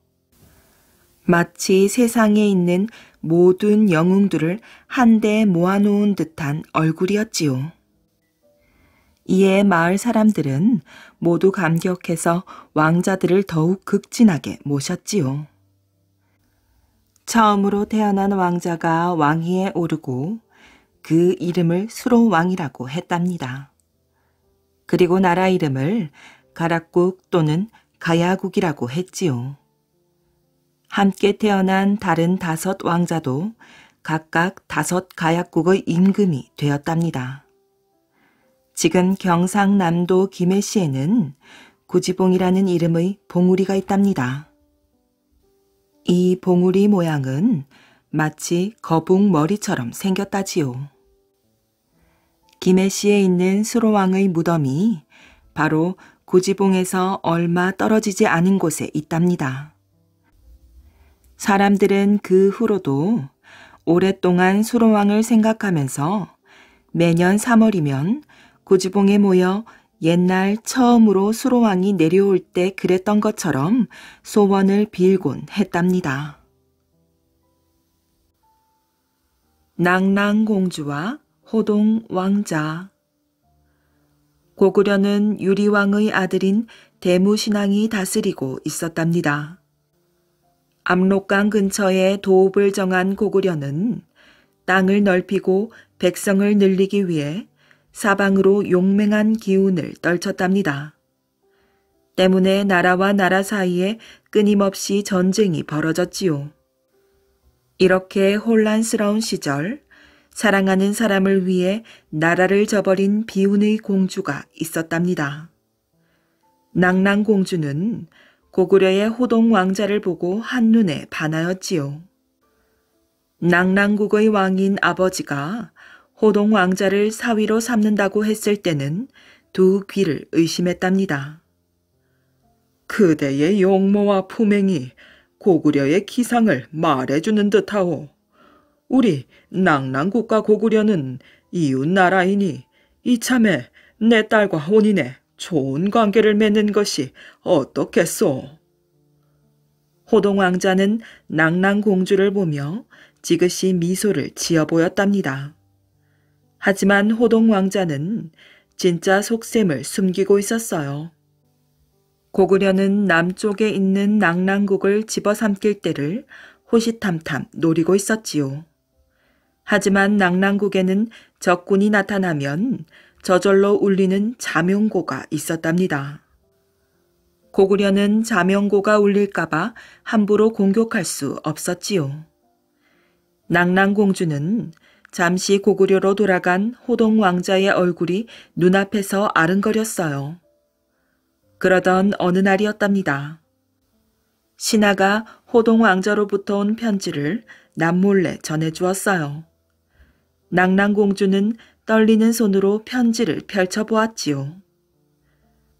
마치 세상에 있는 모든 영웅들을 한데 모아놓은 듯한 얼굴이었지요. 이에 마을 사람들은 모두 감격해서 왕자들을 더욱 극진하게 모셨지요. 처음으로 태어난 왕자가 왕위에 오르고 그 이름을 수로왕이라고 했답니다. 그리고 나라 이름을 가락국 또는 가야국이라고 했지요. 함께 태어난 다른 5 왕자도 각각 5 가약국의 임금이 되었답니다. 지금 경상남도 김해시에는 구지봉이라는 이름의 봉우리가 있답니다. 이 봉우리 모양은 마치 거북 머리처럼 생겼다지요. 김해시에 있는 수로왕의 무덤이 바로 구지봉에서 얼마 떨어지지 않은 곳에 있답니다. 사람들은 그 후로도 오랫동안 수로왕을 생각하면서 매년 3월이면 구지봉에 모여 옛날 처음으로 수로왕이 내려올 때 그랬던 것처럼 소원을 빌곤 했답니다. 낭랑공주와 호동왕자. 고구려는 유리왕의 아들인 대무신앙이 다스리고 있었답니다. 압록강 근처에 도읍을 정한 고구려는 땅을 넓히고 백성을 늘리기 위해 사방으로 용맹한 기운을 떨쳤답니다. 때문에 나라와 나라 사이에 끊임없이 전쟁이 벌어졌지요. 이렇게 혼란스러운 시절 사랑하는 사람을 위해 나라를 저버린 비운의 공주가 있었답니다. 낭랑공주는 고구려의 호동왕자를 보고 한눈에 반하였지요. 낭랑국의 왕인 아버지가 호동왕자를 사위로 삼는다고 했을 때는 2 귀를 의심했답니다. 그대의 용모와 품행이 고구려의 기상을 말해주는 듯하오. 우리 낭랑국과 고구려는 이웃 나라이니 이참에 내 딸과 혼인해 좋은 관계를 맺는 것이 어떻겠소? 호동왕자는 낭랑공주를 보며 지그시 미소를 지어 보였답니다. 하지만 호동왕자는 진짜 속셈을 숨기고 있었어요. 고구려는 남쪽에 있는 낭랑국을 집어삼킬 때를 호시탐탐 노리고 있었지요. 하지만 낭랑국에는 적군이 나타나면 저절로 울리는 자명고가 있었답니다. 고구려는 자명고가 울릴까봐 함부로 공격할 수 없었지요. 낭랑공주는 잠시 고구려로 돌아간 호동왕자의 얼굴이 눈앞에서 아른거렸어요. 그러던 어느 날이었답니다. 신하가 호동왕자로부터 온 편지를 남몰래 전해주었어요. 낭랑공주는 떨리는 손으로 편지를 펼쳐보았지요.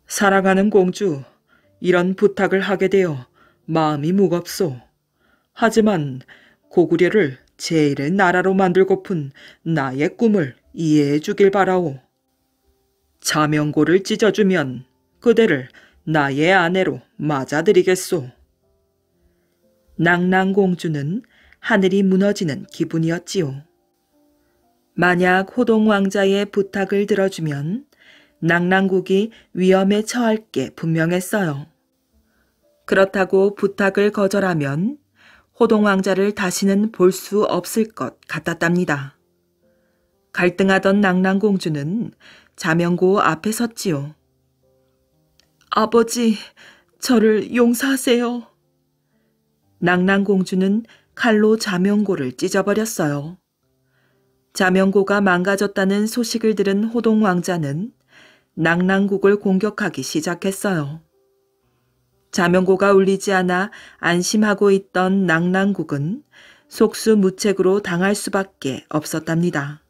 사랑하는 공주, 이런 부탁을 하게 되어 마음이 무겁소. 하지만 고구려를 제1의 나라로 만들고픈 나의 꿈을 이해해 주길 바라오. 자명고를 찢어주면 그대를 나의 아내로 맞아들이겠소. 낭랑공주는 하늘이 무너지는 기분이었지요. 만약 호동왕자의 부탁을 들어주면 낭랑국이 위험에 처할 게 분명했어요. 그렇다고 부탁을 거절하면 호동왕자를 다시는 볼 수 없을 것 같았답니다. 갈등하던 낭랑공주는 자명고 앞에 섰지요. 아버지, 저를 용서하세요. 낭랑공주는 칼로 자명고를 찢어버렸어요. 자명고가 망가졌다는 소식을 들은 호동왕자는 낭랑국을 공격하기 시작했어요. 자명고가 울리지 않아 안심하고 있던 낭랑국은 속수무책으로 당할 수밖에 없었답니다.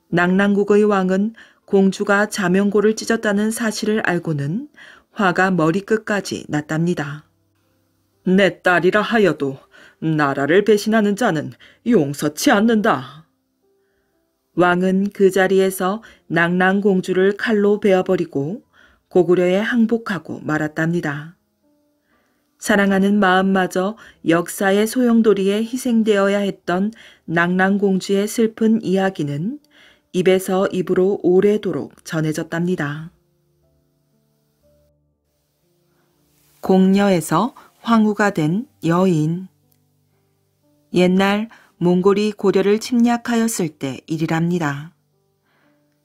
낭랑국의 왕은 공주가 자명고를 찢었다는 사실을 알고는 화가 머리끝까지 났답니다. 내 딸이라 하여도 나라를 배신하는 자는 용서치 않는다. 왕은 그 자리에서 낭랑공주를 칼로 베어버리고 고구려에 항복하고 말았답니다. 사랑하는 마음마저 역사의 소용돌이에 희생되어야 했던 낭랑공주의 슬픈 이야기는 입에서 입으로 오래도록 전해졌답니다. 공녀에서 황후가 된 여인. 옛날 몽골이 고려를 침략하였을 때 일이랍니다.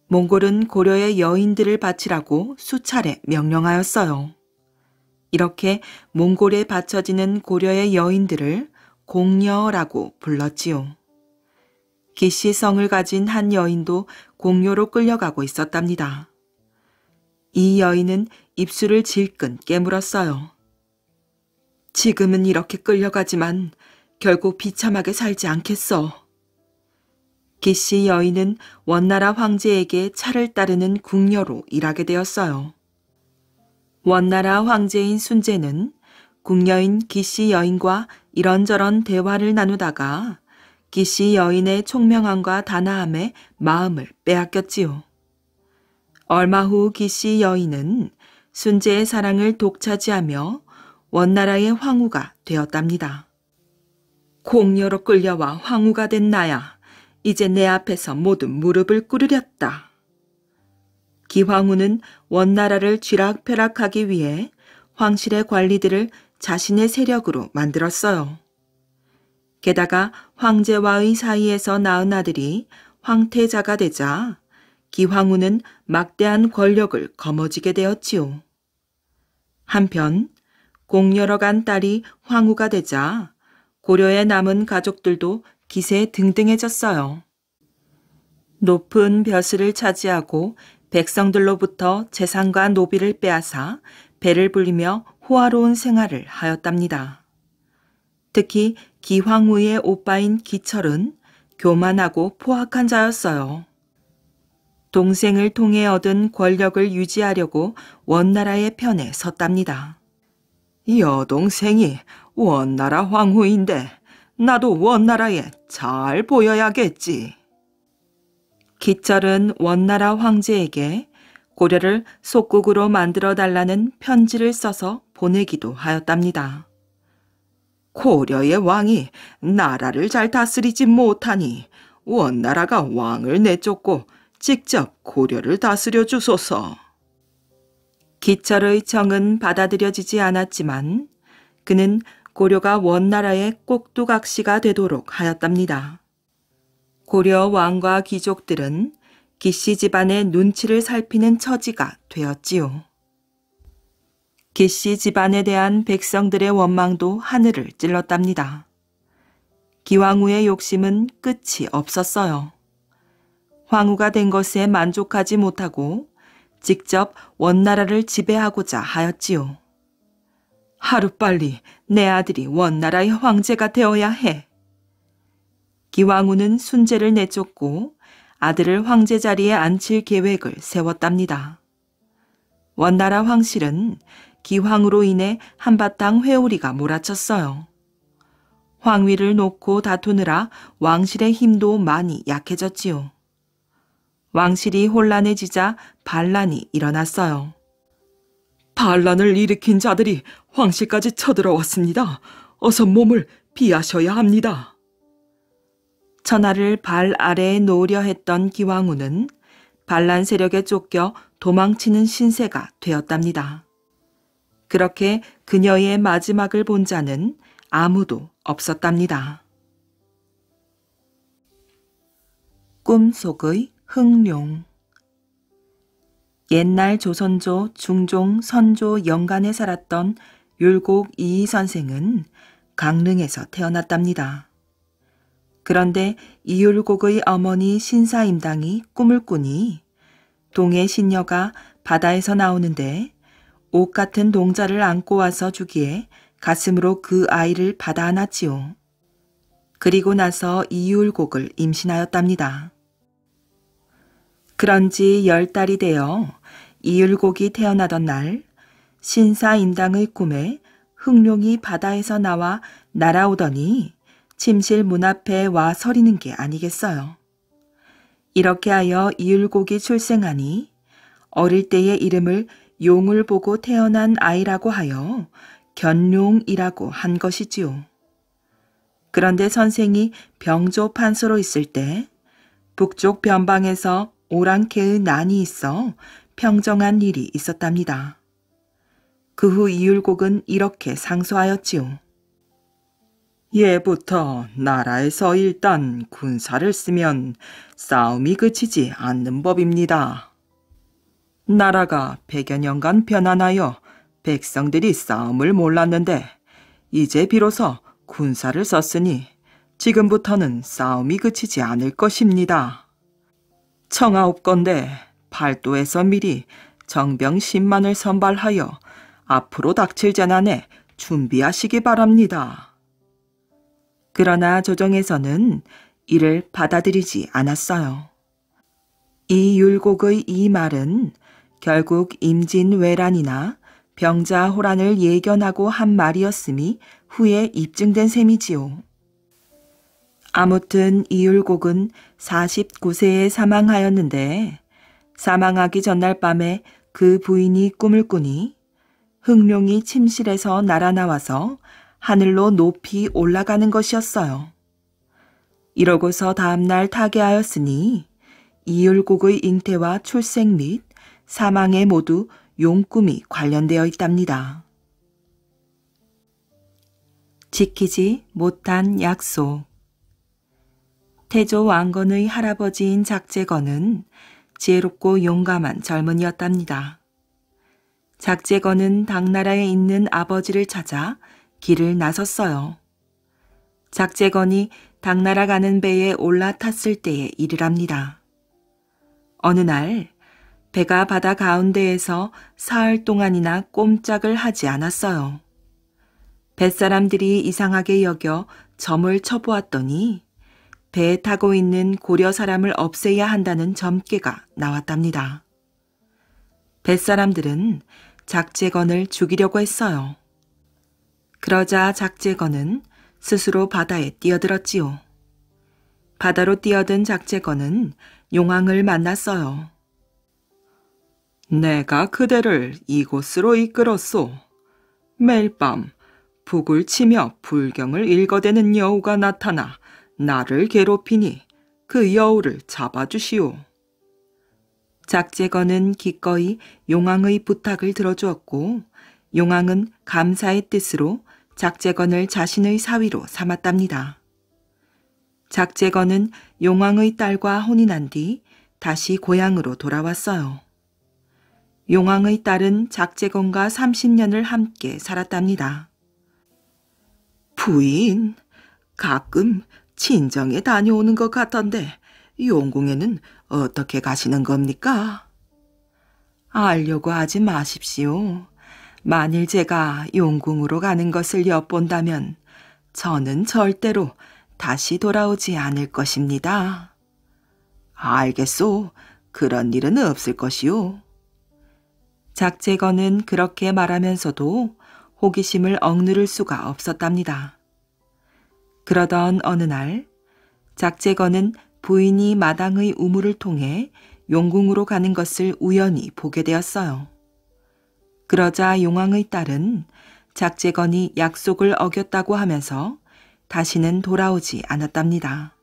몽골은 고려의 여인들을 바치라고 수차례 명령하였어요. 이렇게 몽골에 바쳐지는 고려의 여인들을 공녀라고 불렀지요. 기시성을 가진 한 여인도 공녀로 끌려가고 있었답니다. 이 여인은 입술을 질끈 깨물었어요. 지금은 이렇게 끌려가지만 결국 비참하게 살지 않겠어. 기씨 여인은 원나라 황제에게 차를 따르는 궁녀로 일하게 되었어요. 원나라 황제인 순제는 궁녀인 기씨 여인과 이런저런 대화를 나누다가 기씨 여인의 총명함과 단아함에 마음을 빼앗겼지요. 얼마 후 기씨 여인은 순제의 사랑을 독차지하며 원나라의 황후가 되었답니다. 공녀로 끌려와 황후가 된 나야. 이제 내 앞에서 모두 무릎을 꿇으렸다. 기황후는 원나라를 쥐락펴락하기 위해 황실의 관리들을 자신의 세력으로 만들었어요. 게다가 황제와의 사이에서 낳은 아들이 황태자가 되자 기황후는 막대한 권력을 거머쥐게 되었지요. 한편 공녀로 간 딸이 황후가 되자 고려에 남은 가족들도 기세등등해졌어요. 높은 벼슬을 차지하고 백성들로부터 재산과 노비를 빼앗아 배를 불리며 호화로운 생활을 하였답니다. 특히 기황후의 오빠인 기철은 교만하고 포악한 자였어요. 동생을 통해 얻은 권력을 유지하려고 원나라의 편에 섰답니다. 여동생이 원나라 황후인데 나도 원나라에 잘 보여야겠지. 기철은 원나라 황제에게 고려를 속국으로 만들어달라는 편지를 써서 보내기도 하였답니다. 고려의 왕이 나라를 잘 다스리지 못하니 원나라가 왕을 내쫓고 직접 고려를 다스려 주소서. 기철의 청은 받아들여지지 않았지만 그는 고려가 원나라의 꼭두각시가 되도록 하였답니다. 고려 왕과 귀족들은 기씨 집안의 눈치를 살피는 처지가 되었지요. 기씨 집안에 대한 백성들의 원망도 하늘을 찔렀답니다. 기황후의 욕심은 끝이 없었어요. 황후가 된 것에 만족하지 못하고 직접 원나라를 지배하고자 하였지요. 하루빨리 내 아들이 원나라의 황제가 되어야 해. 기황후는 순제를 내쫓고 아들을 황제 자리에 앉힐 계획을 세웠답니다. 원나라 황실은 기황후로 인해 한바탕 회오리가 몰아쳤어요. 황위를 놓고 다투느라 왕실의 힘도 많이 약해졌지요. 왕실이 혼란해지자 반란이 일어났어요. 반란을 일으킨 자들이 황실까지 쳐들어왔습니다. 어서 몸을 피하셔야 합니다. 천하를 발 아래에 놓으려 했던 기왕후는 반란 세력에 쫓겨 도망치는 신세가 되었답니다. 그렇게 그녀의 마지막을 본 자는 아무도 없었답니다. 꿈속의 흥룡. 옛날 조선조, 중종, 선조 영간에 살았던 율곡 이희 선생은 강릉에서 태어났답니다. 그런데 이율곡의 어머니 신사임당이 꿈을 꾸니 동해 신녀가 바다에서 나오는데 옷 같은 동자를 안고 와서 주기에 가슴으로 그 아이를 받아 안았지요. 그리고 나서 이율곡을 임신하였답니다. 그런지 10달이 되어 이율곡이 태어나던 날 신사임당의 꿈에 흥룡이 바다에서 나와 날아오더니 침실 문 앞에 와 서리는 게 아니겠어요. 이렇게 하여 이율곡이 출생하니 어릴 때의 이름을 용을 보고 태어난 아이라고 하여 견룡이라고 한 것이지요. 그런데 선생이 병조 판소로 있을 때 북쪽 변방에서 오랑캐의 난이 있어 평정한 일이 있었답니다. 그 후 이율곡은 이렇게 상소하였지요. 예부터 나라에서 일단 군사를 쓰면 싸움이 그치지 않는 법입니다. 나라가 100여 년간 편안하여 백성들이 싸움을 몰랐는데 이제 비로소 군사를 썼으니 지금부터는 싸움이 그치지 않을 것입니다. 청하옵건대 팔도에서 미리 정병 10만을 선발하여 앞으로 닥칠 재난에 준비하시기 바랍니다. 그러나 조정에서는 이를 받아들이지 않았어요. 이 율곡의 이 말은 결국 임진왜란이나 병자호란을 예견하고 한 말이었음이 후에 입증된 셈이지요. 아무튼 이율곡은 49세에 사망하였는데 사망하기 전날 밤에 그 부인이 꿈을 꾸니 흥룡이 침실에서 날아 나와서 하늘로 높이 올라가는 것이었어요. 이러고서 다음날 타계하였으니 이율곡의 잉태와 출생 및 사망에 모두 용꿈이 관련되어 있답니다. 지키지 못한 약속. 태조 왕건의 할아버지인 작재건은 지혜롭고 용감한 젊은이였답니다. 작재건은 당나라에 있는 아버지를 찾아 길을 나섰어요. 작재건이 당나라 가는 배에 올라탔을 때의 일이랍니다. 어느 날 배가 바다 가운데에서 사흘 동안이나 꼼짝을 하지 않았어요. 뱃사람들이 이상하게 여겨 점을 쳐보았더니 배에 타고 있는 고려 사람을 없애야 한다는 점괘가 나왔답니다. 뱃사람들은 작재건을 죽이려고 했어요. 그러자 작재건은 스스로 바다에 뛰어들었지요. 바다로 뛰어든 작재건은 용왕을 만났어요. 내가 그대를 이곳으로 이끌었소. 매일 밤 북을 치며 불경을 일거대는 여우가 나타나 나를 괴롭히니 그 여우를 잡아주시오. 작재건은 기꺼이 용왕의 부탁을 들어주었고 용왕은 감사의 뜻으로 작재건을 자신의 사위로 삼았답니다. 작재건은 용왕의 딸과 혼이 난 뒤 다시 고향으로 돌아왔어요. 용왕의 딸은 작재건과 30년을 함께 살았답니다. 부인, 가끔 친정에 다녀오는 것 같던데 용궁에는 어떻게 가시는 겁니까? 알려고 하지 마십시오. 만일 제가 용궁으로 가는 것을 엿본다면 저는 절대로 다시 돌아오지 않을 것입니다. 알겠소. 그런 일은 없을 것이오. 작재건은 그렇게 말하면서도 호기심을 억누를 수가 없었답니다. 그러던 어느 날 작재건은 부인이 마당의 우물을 통해 용궁으로 가는 것을 우연히 보게 되었어요. 그러자 용왕의 딸은 작재건이 약속을 어겼다고 하면서 다시는 돌아오지 않았답니다.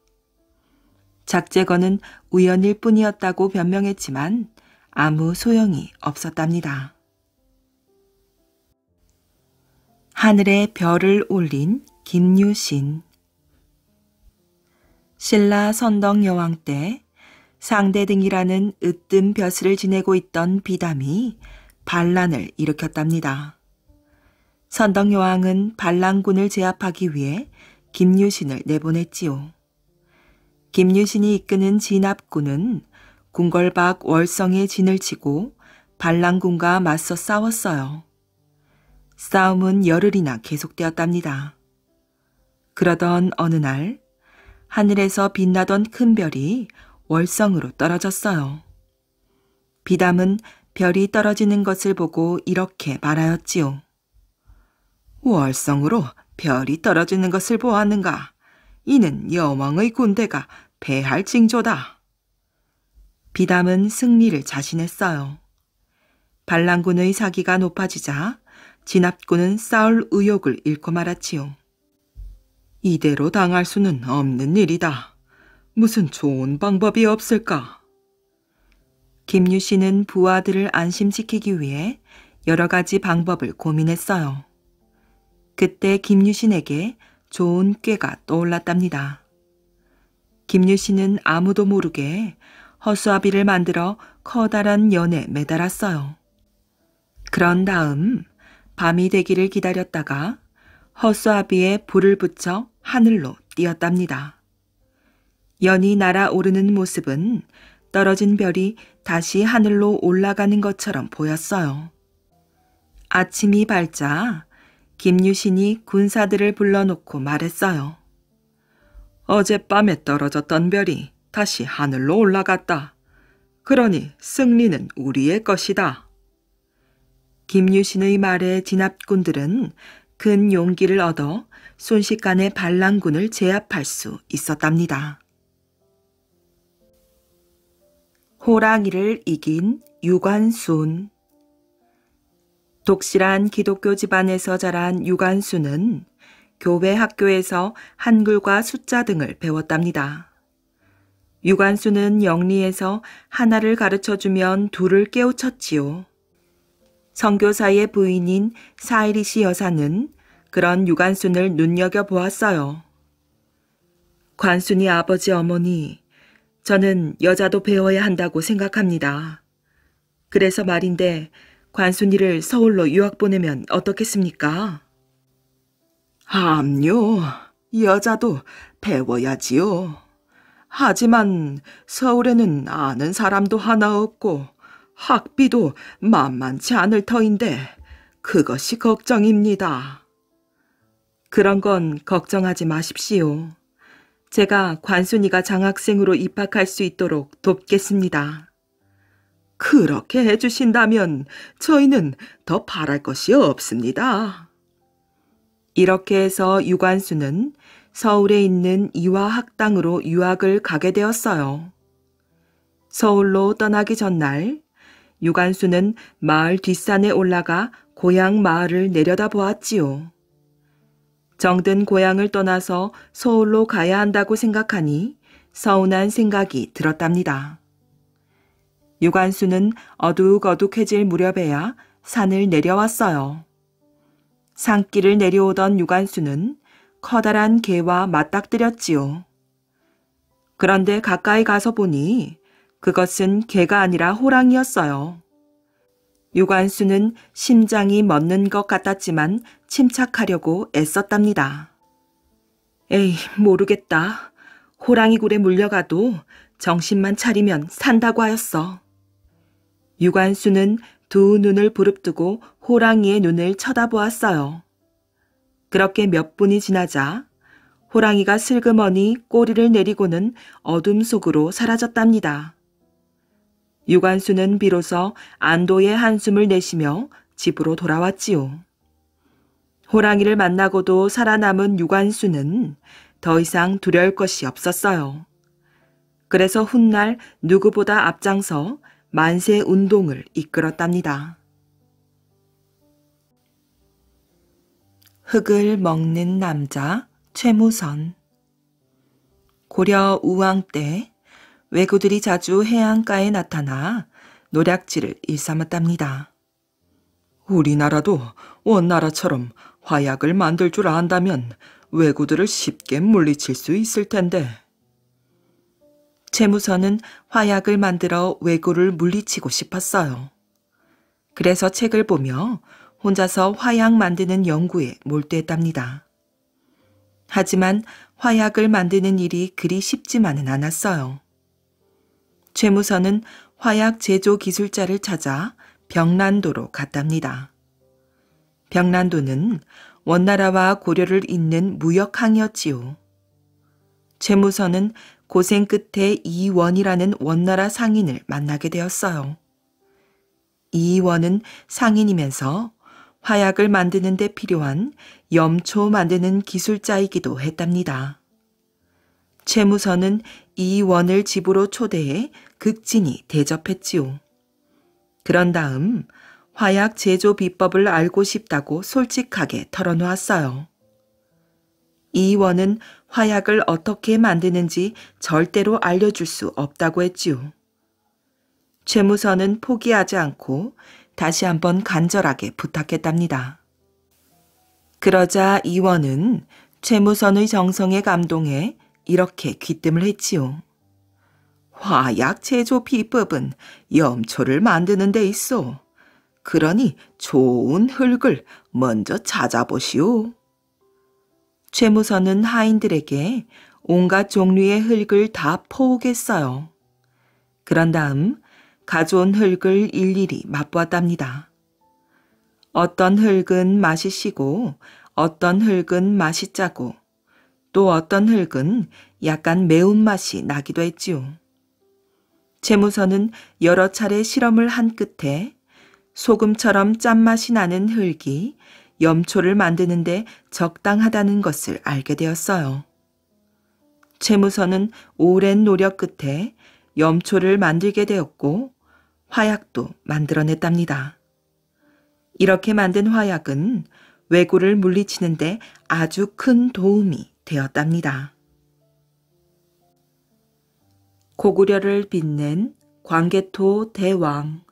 작재건은 우연일 뿐이었다고 변명했지만 아무 소용이 없었답니다. 하늘에 별을 올린 김유신. 신라 선덕여왕 때 상대등이라는 으뜸 벼슬을 지내고 있던 비담이 반란을 일으켰답니다. 선덕여왕은 반란군을 제압하기 위해 김유신을 내보냈지요. 김유신이 이끄는 진압군은 궁궐밖 월성에 진을 치고 반란군과 맞서 싸웠어요. 싸움은 열흘이나 계속되었답니다. 그러던 어느 날 하늘에서 빛나던 큰 별이 월성으로 떨어졌어요. 비담은 별이 떨어지는 것을 보고 이렇게 말하였지요. 월성으로 별이 떨어지는 것을 보았는가? 이는 여왕의 군대가 패할 징조다. 비담은 승리를 자신했어요. 반란군의 사기가 높아지자 진압군은 싸울 의욕을 잃고 말았지요. 이대로 당할 수는 없는 일이다. 무슨 좋은 방법이 없을까? 김유신은 부하들을 안심시키기 위해 여러 가지 방법을 고민했어요. 그때 김유신에게 좋은 꾀가 떠올랐답니다. 김유신은 아무도 모르게 허수아비를 만들어 커다란 연에 매달았어요. 그런 다음 밤이 되기를 기다렸다가 허수아비에 불을 붙여 하늘로 띄었답니다. 연이 날아오르는 모습은 떨어진 별이 다시 하늘로 올라가는 것처럼 보였어요. 아침이 밝자 김유신이 군사들을 불러놓고 말했어요. 어젯밤에 떨어졌던 별이 다시 하늘로 올라갔다. 그러니 승리는 우리의 것이다. 김유신의 말에 진압군들은 큰 용기를 얻어 순식간에 반란군을 제압할 수 있었답니다. 호랑이를 이긴 유관순. 독실한 기독교 집안에서 자란 유관순은 교회 학교에서 한글과 숫자 등을 배웠답니다. 유관순은 영리에서 하나를 가르쳐주면 둘을 깨우쳤지요. 선교사의 부인인 사이리시 여사는 그런 유관순을 눈여겨보았어요. 관순이 아버지 어머니, 저는 여자도 배워야 한다고 생각합니다. 그래서 말인데 관순이를 서울로 유학 보내면 어떻겠습니까? 암요, 여자도 배워야지요. 하지만 서울에는 아는 사람도 하나 없고 학비도 만만치 않을 터인데 그것이 걱정입니다. 그런 건 걱정하지 마십시오. 제가 관순이가 장학생으로 입학할 수 있도록 돕겠습니다. 그렇게 해주신다면 저희는 더 바랄 것이 없습니다. 이렇게 해서 유관순은 서울에 있는 이화학당으로 유학을 가게 되었어요. 서울로 떠나기 전날 유관순은 마을 뒷산에 올라가 고향 마을을 내려다보았지요. 정든 고향을 떠나서 서울로 가야 한다고 생각하니 서운한 생각이 들었답니다. 유관순은 어둑어둑해질 무렵에야 산을 내려왔어요. 산길을 내려오던 유관순은 커다란 개와 맞닥뜨렸지요. 그런데 가까이 가서 보니 그것은 개가 아니라 호랑이였어요. 유관순은 심장이 멎는 것 같았지만 침착하려고 애썼답니다. 에이, 모르겠다. 호랑이 굴에 물려가도 정신만 차리면 산다고 하였어. 유관순은 두 눈을 부릅뜨고 호랑이의 눈을 쳐다보았어요. 그렇게 몇 분이 지나자 호랑이가 슬그머니 꼬리를 내리고는 어둠 속으로 사라졌답니다. 유관순은 비로소 안도의 한숨을 내쉬며 집으로 돌아왔지요. 호랑이를 만나고도 살아남은 유관순은 더 이상 두려울 것이 없었어요. 그래서 훗날 누구보다 앞장서 만세 운동을 이끌었답니다. 흙을 먹는 남자 최무선. 고려 우왕 때 왜구들이 자주 해안가에 나타나 노략질을 일삼았답니다. 우리나라도 원나라처럼 화약을 만들 줄 안다면 왜구들을 쉽게 물리칠 수 있을 텐데. 최무선은 화약을 만들어 왜구를 물리치고 싶었어요. 그래서 책을 보며 혼자서 화약 만드는 연구에 몰두했답니다. 하지만 화약을 만드는 일이 그리 쉽지만은 않았어요. 최무선은 화약 제조 기술자를 찾아 벽난도로 갔답니다. 벽난도는 원나라와 고려를 잇는 무역항이었지요. 최무선은 고생 끝에 이원이라는 원나라 상인을 만나게 되었어요. 이원은 상인이면서 화약을 만드는 데 필요한 염초 만드는 기술자이기도 했답니다. 최무선은 이원을 집으로 초대해 극진히 대접했지요. 그런 다음 화약 제조 비법을 알고 싶다고 솔직하게 털어놓았어요. 이원은 화약을 어떻게 만드는지 절대로 알려줄 수 없다고 했지요. 최무선은 포기하지 않고 다시 한번 간절하게 부탁했답니다. 그러자 이원은 최무선의 정성에 감동해 이렇게 귀뜸을 했지요. 화약 제조 비법은 염초를 만드는 데 있어. 그러니 좋은 흙을 먼저 찾아보시오. 최무선은 하인들에게 온갖 종류의 흙을 다 퍼오겠어요. 그런 다음 가져온 흙을 일일이 맛보았답니다. 어떤 흙은 맛이 시고 어떤 흙은 맛이 짜고 또 어떤 흙은 약간 매운맛이 나기도 했지요. 최무선은 여러 차례 실험을 한 끝에 소금처럼 짠맛이 나는 흙이 염초를 만드는데 적당하다는 것을 알게 되었어요. 최무선은 오랜 노력 끝에 염초를 만들게 되었고 화약도 만들어냈답니다. 이렇게 만든 화약은 왜구를 물리치는데 아주 큰 도움이 되었답니다. 고구려를 빛낸 광개토 대왕.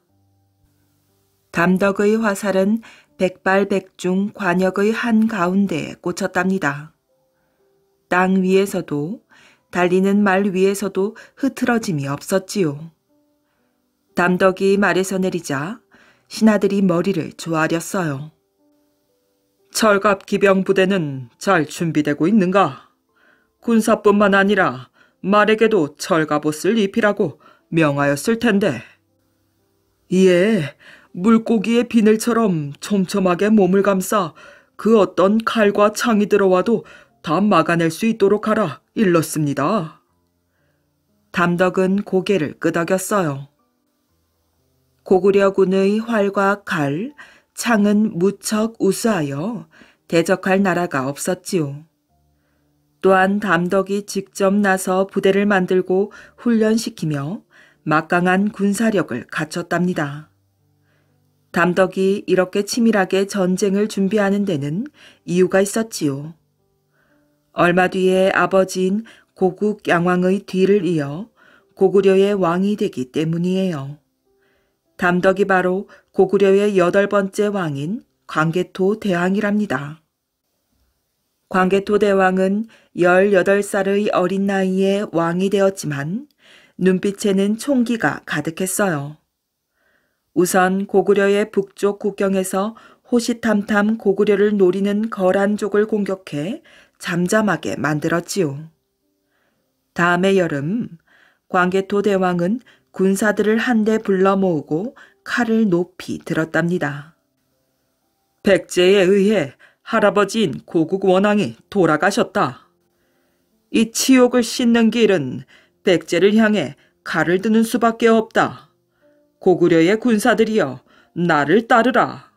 담덕의 화살은 백발백중 관역의 한가운데에 꽂혔답니다. 땅 위에서도 달리는 말 위에서도 흐트러짐이 없었지요. 담덕이 말에서 내리자 신하들이 머리를 조아렸어요. 철갑 기병 부대는 잘 준비되고 있는가? 군사뿐만 아니라 말에게도 철갑옷을 입히라고 명하였을 텐데. 예, 물고기의 비늘처럼 촘촘하게 몸을 감싸 그 어떤 칼과 창이 들어와도 다 막아낼 수 있도록 하라 일렀습니다. 담덕은 고개를 끄덕였어요. 고구려군의 활과 칼, 창은 무척 우수하여 대적할 나라가 없었지요. 또한 담덕이 직접 나서 부대를 만들고 훈련시키며 막강한 군사력을 갖췄답니다. 담덕이 이렇게 치밀하게 전쟁을 준비하는 데는 이유가 있었지요. 얼마 뒤에 아버지인 고국 양왕의 뒤를 이어 고구려의 왕이 되기 때문이에요. 담덕이 바로 고구려의 8번째 왕인 광개토 대왕이랍니다. 광개토 대왕은 18살의 어린 나이에 왕이 되었지만 눈빛에는 총기가 가득했어요. 우선 고구려의 북쪽 국경에서 호시탐탐 고구려를 노리는 거란족을 공격해 잠잠하게 만들었지요. 다음해 여름 광개토 대왕은 군사들을 한데 불러 모으고 칼을 높이 들었답니다. 백제에 의해 할아버지인 고국 원왕이 돌아가셨다. 이 치욕을 씻는 길은 백제를 향해 칼을 드는 수밖에 없다. 고구려의 군사들이여 나를 따르라.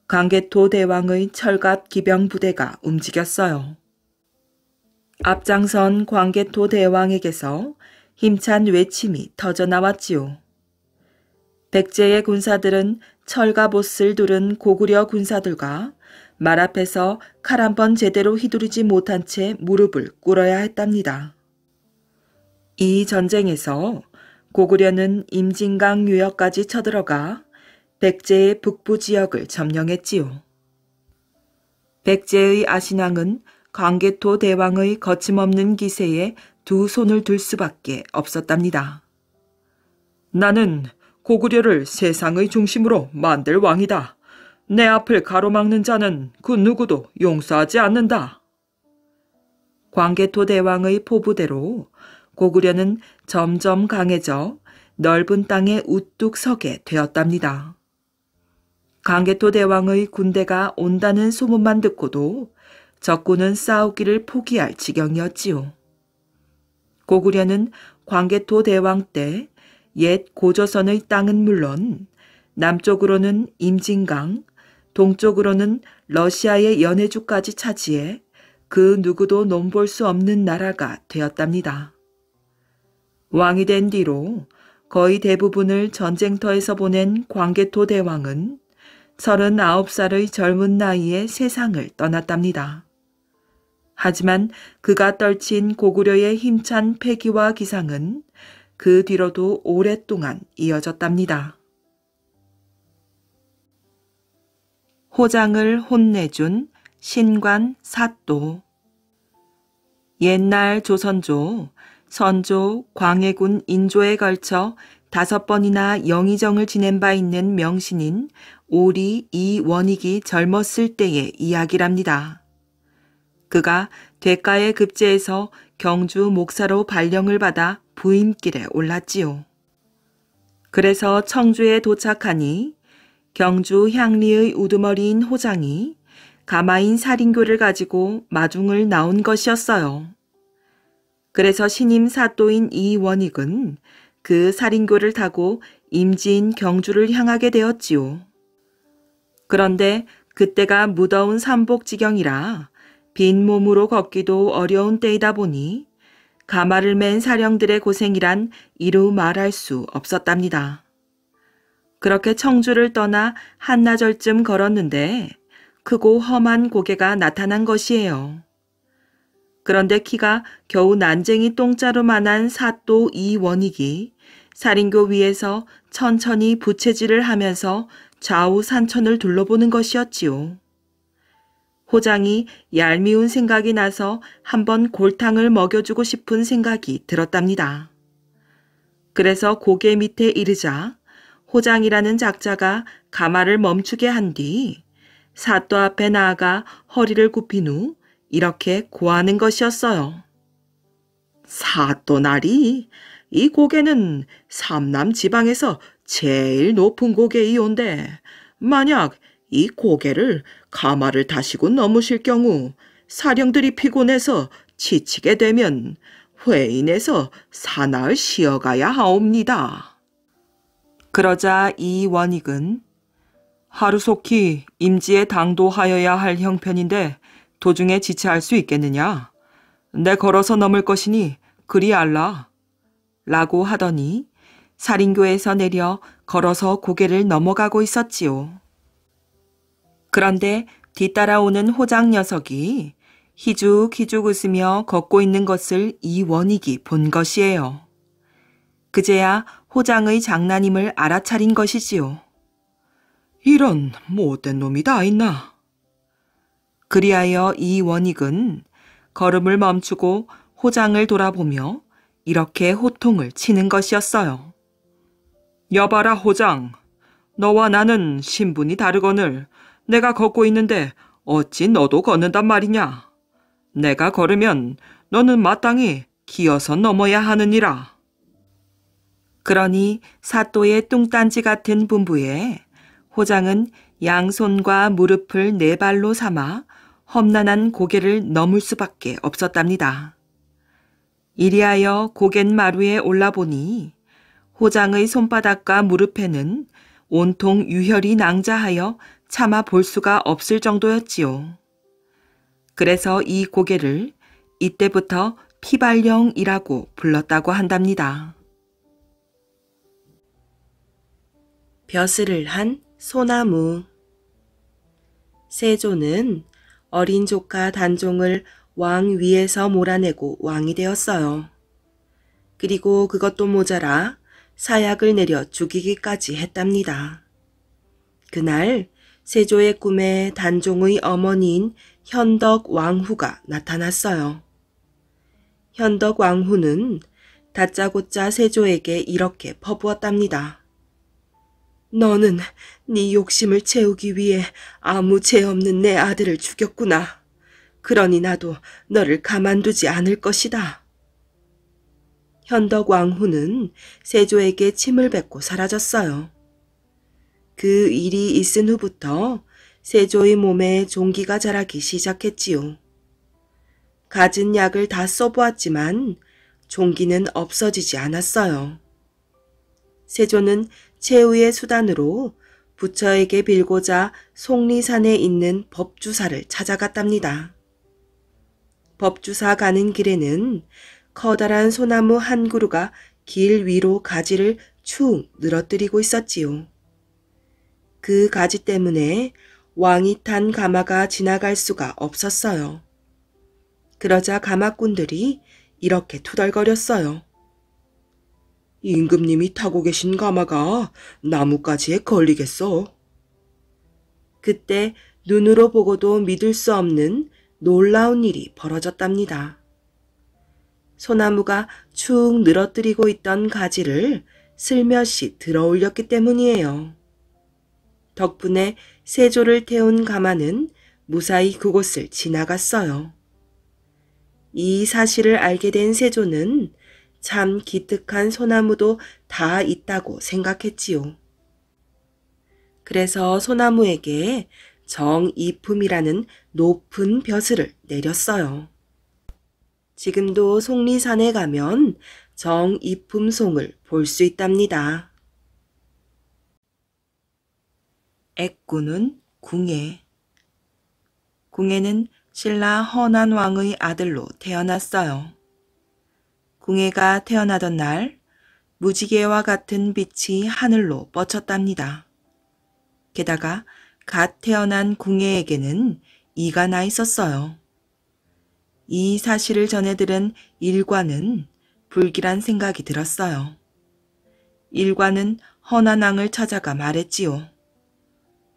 광개토 대왕의 철갑 기병 부대가 움직였어요. 앞장선 광개토 대왕에게서 힘찬 외침이 터져나왔지요. 백제의 군사들은 철갑옷을 두른 고구려 군사들과 말 앞에서 칼 한 번 제대로 휘두르지 못한 채 무릎을 꿇어야 했답니다. 이 전쟁에서 고구려는 임진강 유역까지 쳐들어가 백제의 북부 지역을 점령했지요. 백제의 아신왕은 광개토 대왕의 거침없는 기세에 두 손을 들 수밖에 없었답니다. 나는 고구려를 세상의 중심으로 만들 왕이다. 내 앞을 가로막는 자는 그 누구도 용서하지 않는다. 광개토 대왕의 포부대로 고구려는 점점 강해져 넓은 땅에 우뚝 서게 되었답니다. 광개토 대왕의 군대가 온다는 소문만 듣고도 적군은 싸우기를 포기할 지경이었지요. 고구려는 광개토 대왕 때 옛 고조선의 땅은 물론 남쪽으로는 임진강, 동쪽으로는 러시아의 연해주까지 차지해 그 누구도 넘볼 수 없는 나라가 되었답니다. 왕이 된 뒤로 거의 대부분을 전쟁터에서 보낸 광개토 대왕은 39살의 젊은 나이에 세상을 떠났답니다. 하지만 그가 떨친 고구려의 힘찬 패기와 기상은 그 뒤로도 오랫동안 이어졌답니다. 호장을 혼내준 신관 사또. 옛날 조선조, 선조, 광해군 인조에 걸쳐 5번이나 영의정을 지낸 바 있는 명신인 오리 이원익이 젊었을 때의 이야기랍니다. 그가 대가의 급제에서 경주 목사로 발령을 받아 부임길에 올랐지요. 그래서 청주에 도착하니 경주 향리의 우두머리인 호장이 가마인 살인교를 가지고 마중을 나온 것이었어요. 그래서 신임 사또인 이원익은 그 살인교를 타고 임진 경주를 향하게 되었지요. 그런데 그때가 무더운 삼복지경이라 빈 몸으로 걷기도 어려운 때이다 보니 가마를 맨 사령들의 고생이란 이루 말할 수 없었답니다. 그렇게 청주를 떠나 한나절쯤 걸었는데 크고 험한 고개가 나타난 것이에요. 그런데 키가 겨우 난쟁이 똥자루만한 사또 이원익이 살인교 위에서 천천히 부채질을 하면서 좌우 산천을 둘러보는 것이었지요. 호장이 얄미운 생각이 나서 한번 골탕을 먹여주고 싶은 생각이 들었답니다. 그래서 고개 밑에 이르자 호장이라는 작자가 가마를 멈추게 한 뒤 사또 앞에 나아가 허리를 굽힌 후 이렇게 고하는 것이었어요. 사또나리, 이 고개는 삼남 지방에서 제일 높은 고개이온데 만약 이 고개를 가마를 다시고 넘으실 경우 사령들이 피곤해서 지치게 되면 회인에서 사나을 쉬어가야 하옵니다. 그러자 이원익은 하루속히 임지에 당도하여야 할 형편인데 도중에 지체할 수 있겠느냐? 내 걸어서 넘을 것이니 그리 알라. 라고 하더니 살인교에서 내려 걸어서 고개를 넘어가고 있었지요. 그런데 뒤따라오는 호장 녀석이 희죽희죽 웃으며 걷고 있는 것을 이원익이 본 것이에요. 그제야 호장의 장난임을 알아차린 것이지요. 이런 못된 놈이 다 있나. 그리하여 이원익은 걸음을 멈추고 호장을 돌아보며 이렇게 호통을 치는 것이었어요. 여봐라 호장, 너와 나는 신분이 다르거늘 내가 걷고 있는데 어찌 너도 걷는단 말이냐. 내가 걸으면 너는 마땅히 기어서 넘어야 하느니라. 그러니 사또의 뚱딴지 같은 분부에 호장은 양손과 무릎을 네 발로 삼아 험난한 고개를 넘을 수밖에 없었답니다. 이리하여 고갯 마루에 올라보니 호장의 손바닥과 무릎에는 온통 유혈이 낭자하여 차마 볼 수가 없을 정도였지요. 그래서 이 고개를 이때부터 피발령이라고 불렀다고 한답니다. 벼슬을 한 소나무. 세조는 어린 조카 단종을 왕 위에서 몰아내고 왕이 되었어요. 그리고 그것도 모자라 사약을 내려 죽이기까지 했답니다. 그날 세조의 꿈에 단종의 어머니인 현덕 왕후가 나타났어요. 현덕 왕후는 다짜고짜 세조에게 이렇게 퍼부었답니다. 너는 네 욕심을 채우기 위해 아무 죄 없는 내 아들을 죽였구나. 그러니 나도 너를 가만두지 않을 것이다. 현덕 왕후는 세조에게 침을 뱉고 사라졌어요. 그 일이 있은 후부터 세조의 몸에 종기가 자라기 시작했지요. 갖은 약을 다 써보았지만 종기는 없어지지 않았어요. 세조는 최후의 수단으로 부처에게 빌고자 속리산에 있는 법주사를 찾아갔답니다. 법주사 가는 길에는 커다란 소나무 한 그루가 길 위로 가지를 축 늘어뜨리고 있었지요. 그 가지 때문에 왕이 탄 가마가 지나갈 수가 없었어요. 그러자 가마꾼들이 이렇게 투덜거렸어요. 임금님이 타고 계신 가마가 나뭇가지에 걸리겠어. 그때 눈으로 보고도 믿을 수 없는 놀라운 일이 벌어졌답니다. 소나무가 축 늘어뜨리고 있던 가지를 슬며시 들어올렸기 때문이에요. 덕분에 세조를 태운 가마는 무사히 그곳을 지나갔어요. 이 사실을 알게 된 세조는 참 기특한 소나무도 다 있다고 생각했지요. 그래서 소나무에게 정이품이라는 높은 벼슬을 내렸어요. 지금도 속리산에 가면 정이품송을 볼 수 있답니다. 애꾸는 궁예. 궁예는 신라 헌안왕의 아들로 태어났어요. 궁예가 태어나던 날 무지개와 같은 빛이 하늘로 뻗쳤답니다. 게다가 갓 태어난 궁예에게는 이가 나 있었어요. 이 사실을 전해 들은 일관은 불길한 생각이 들었어요. 일관은 헌안왕을 찾아가 말했지요.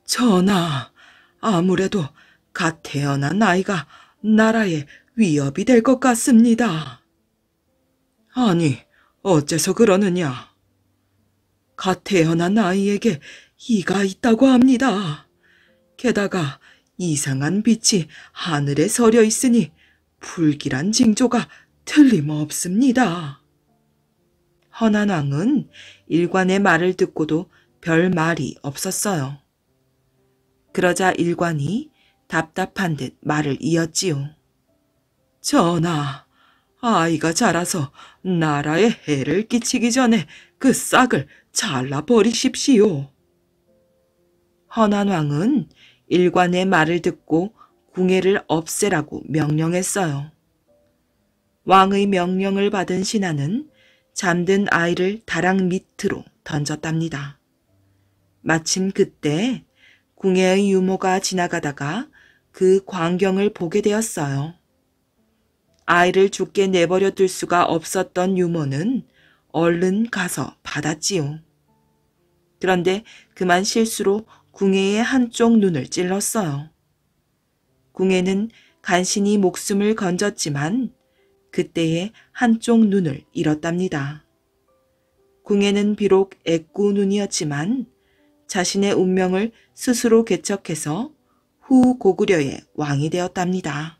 전하, 아무래도 갓 태어난 아이가 나라에 위협이 될 것 같습니다. 아니, 어째서 그러느냐? 갓 태어난 아이에게 이가 있다고 합니다. 게다가 이상한 빛이 하늘에 서려 있으니 불길한 징조가 틀림없습니다. 헌안왕은 일관의 말을 듣고도 별 말이 없었어요. 그러자 일관이 답답한 듯 말을 이었지요. 전하, 아이가 자라서 나라에 해를 끼치기 전에 그 싹을 잘라버리십시오. 헌안왕은 일관의 말을 듣고 궁예를 없애라고 명령했어요. 왕의 명령을 받은 신하는 잠든 아이를 다랑 밑으로 던졌답니다. 마침 그때 궁예의 유모가 지나가다가 그 광경을 보게 되었어요. 아이를 죽게 내버려 둘 수가 없었던 유모는 얼른 가서 받았지요. 그런데 그만 실수로 궁예의 한쪽 눈을 찔렀어요. 궁예는 간신히 목숨을 건졌지만 그때에 한쪽 눈을 잃었답니다. 궁예는 비록 애꾸 눈이었지만 자신의 운명을 스스로 개척해서 후 고구려의 왕이 되었답니다.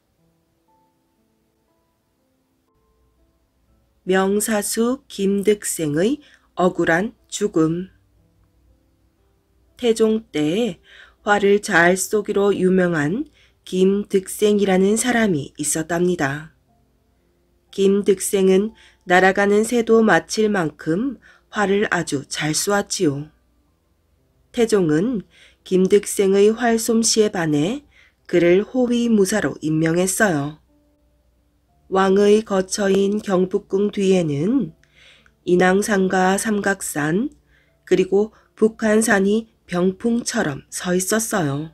명사수 김득생의 억울한 죽음. 태종 때 화를 잘 쏘기로 유명한 김득생이라는 사람이 있었답니다. 김득생은 날아가는 새도 마칠 만큼 활을 아주 잘 쏘았지요. 태종은 김득생의 활솜씨에 반해 그를 호위무사로 임명했어요. 왕의 거처인 경복궁 뒤에는 인왕산과 삼각산 그리고 북한산이 병풍처럼 서 있었어요.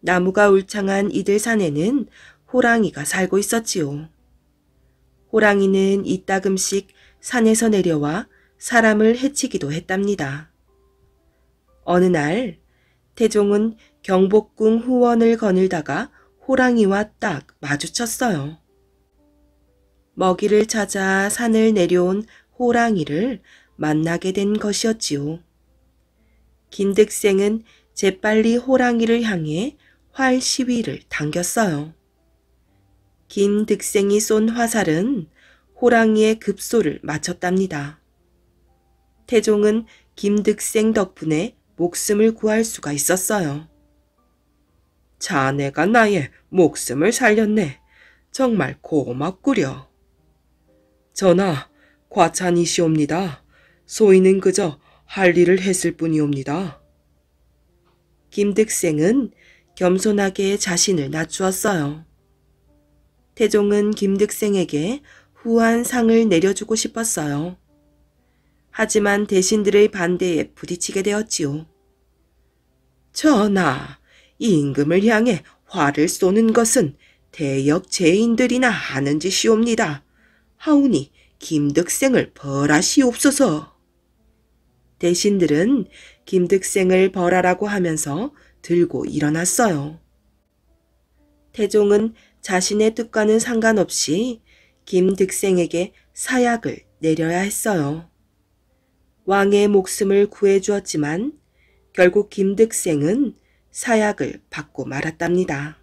나무가 울창한 이들 산에는 호랑이가 살고 있었지요. 호랑이는 이따금씩 산에서 내려와 사람을 해치기도 했답니다. 어느 날 태종은 경복궁 후원을 거닐다가 호랑이와 딱 마주쳤어요. 먹이를 찾아 산을 내려온 호랑이를 만나게 된 것이었지요. 김득생은 재빨리 호랑이를 향해 활 시위를 당겼어요. 김득생이 쏜 화살은 호랑이의 급소를 맞췄답니다. 태종은 김득생 덕분에 목숨을 구할 수가 있었어요. 자네가 나의 목숨을 살렸네. 정말 고맙구려. 전하, 과찬이시옵니다. 소인은 그저 할 일을 했을 뿐이옵니다. 김득생은 겸손하게 자신을 낮추었어요. 태종은 김득생에게 후한 상을 내려주고 싶었어요. 하지만 대신들의 반대에 부딪히게 되었지요. 전하, 임금을 향해 활을 쏘는 것은 대역 죄인들이나 하는 짓이옵니다. 하오니 김득생을 벌하시옵소서. 대신들은 김득생을 벌하라고 하면서 들고 일어났어요. 태종은 자신의 뜻과는 상관없이 김득생에게 사약을 내려야 했어요. 왕의 목숨을 구해주었지만 결국 김득생은 사약을 받고 말았답니다.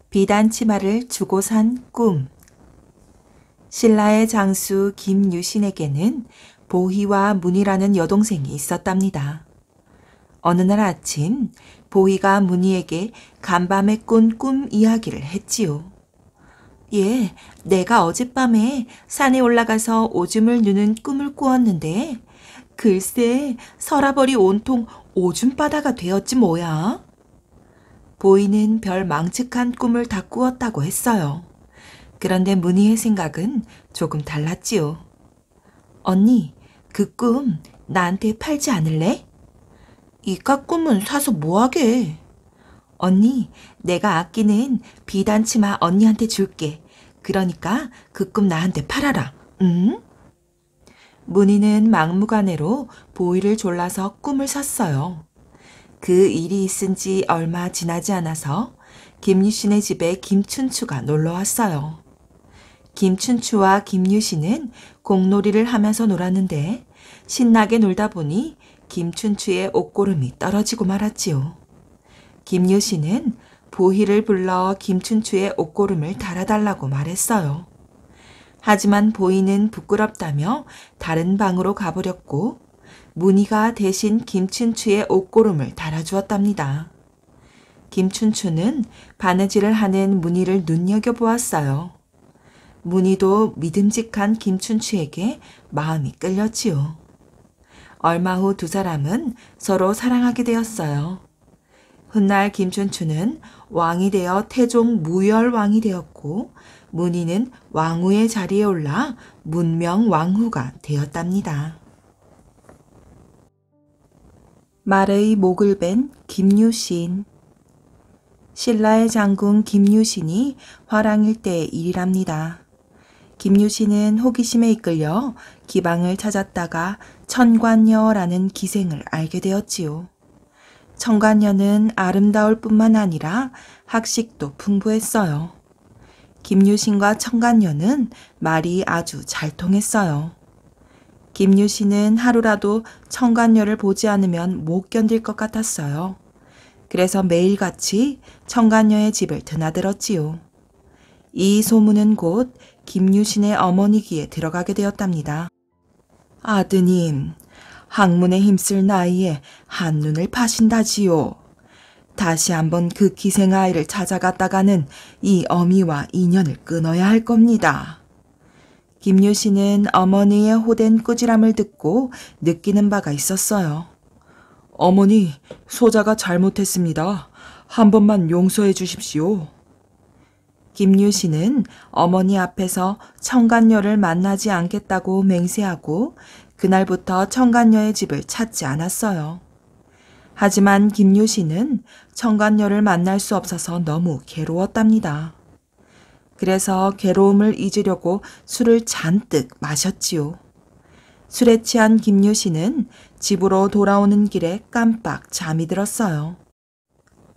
비단치마를 주고 산 꿈. 신라의 장수 김유신에게는 보희와 문희라는 여동생이 있었답니다. 어느 날 아침 보희가 문희에게 간밤에 꾼 꿈 이야기를 했지요. 예, 내가 어젯밤에 산에 올라가서 오줌을 누는 꿈을 꾸었는데 글쎄 서라벌이 온통 오줌바다가 되었지 뭐야. 보이는 별 망측한 꿈을 다 꾸었다고 했어요. 그런데 문희의 생각은 조금 달랐지요. 언니, 그 꿈 나한테 팔지 않을래? 이깟 꿈은 사서 뭐하게. 언니, 내가 아끼는 비단치마 언니한테 줄게. 그러니까 그 꿈 나한테 팔아라. 응? 문희는 막무가내로 보희를 졸라서 꿈을 샀어요. 그 일이 있은 지 얼마 지나지 않아서 김유신의 집에 김춘추가 놀러 왔어요. 김춘추와 김유신은 공놀이를 하면서 놀았는데 신나게 놀다 보니 김춘추의 옷고름이 떨어지고 말았지요. 김유신은 보희를 불러 김춘추의 옷고름을 달아달라고 말했어요. 하지만 보희는 부끄럽다며 다른 방으로 가버렸고 문희가 대신 김춘추의 옷고름을 달아주었답니다. 김춘추는 바느질을 하는 문희를 눈여겨보았어요. 문희도 믿음직한 김춘추에게 마음이 끌렸지요. 얼마 후 두 사람은 서로 사랑하게 되었어요. 훗날 김춘추는 왕이 되어 태종 무열왕이 되었고 문희는 왕후의 자리에 올라 문명왕후가 되었답니다. 말의 목을 벤 김유신. 신라의 장군 김유신이 화랑일 때의 일이랍니다. 김유신은 호기심에 이끌려 기방을 찾았다가 천관녀라는 기생을 알게 되었지요. 천관녀는 아름다울 뿐만 아니라 학식도 풍부했어요. 김유신과 천관녀는 말이 아주 잘 통했어요. 김유신은 하루라도 천관녀를 보지 않으면 못 견딜 것 같았어요. 그래서 매일같이 천관녀의 집을 드나들었지요. 이 소문은 곧 김유신의 어머니 귀에 들어가게 되었답니다. 아드님, 학문에 힘쓸 나이에 한눈을 파신다지요. 다시 한번 그 기생아이를 찾아갔다가는 이 어미와 인연을 끊어야 할 겁니다. 김유신은 어머니의 호된 꾸지람을 듣고 느끼는 바가 있었어요. 어머니, 소자가 잘못했습니다. 한 번만 용서해 주십시오. 김유신은 어머니 앞에서 천관녀를 만나지 않겠다고 맹세하고 그날부터 천관녀의 집을 찾지 않았어요. 하지만 김유신은 청관녀를 만날 수 없어서 너무 괴로웠답니다. 그래서 괴로움을 잊으려고 술을 잔뜩 마셨지요. 술에 취한 김유신은 집으로 돌아오는 길에 깜빡 잠이 들었어요.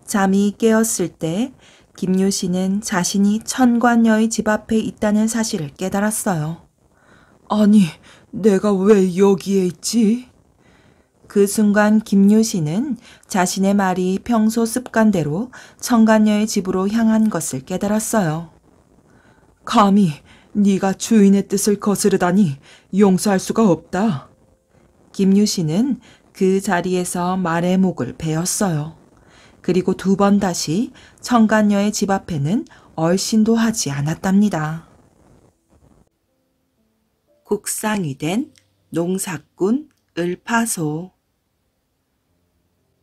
잠이 깨었을 때 김유신은 자신이 천관녀의 집 앞에 있다는 사실을 깨달았어요. 아니, 내가 왜 여기에 있지? 그 순간 김유신은 자신의 말이 평소 습관대로 천관녀의 집으로 향한 것을 깨달았어요. 감히 네가 주인의 뜻을 거스르다니 용서할 수가 없다. 김유신은 그 자리에서 말의 목을 베었어요. 그리고 2번 다시 천관녀의 집 앞에는 얼씬도 하지 않았답니다. 국상이 된 농사꾼 을파소.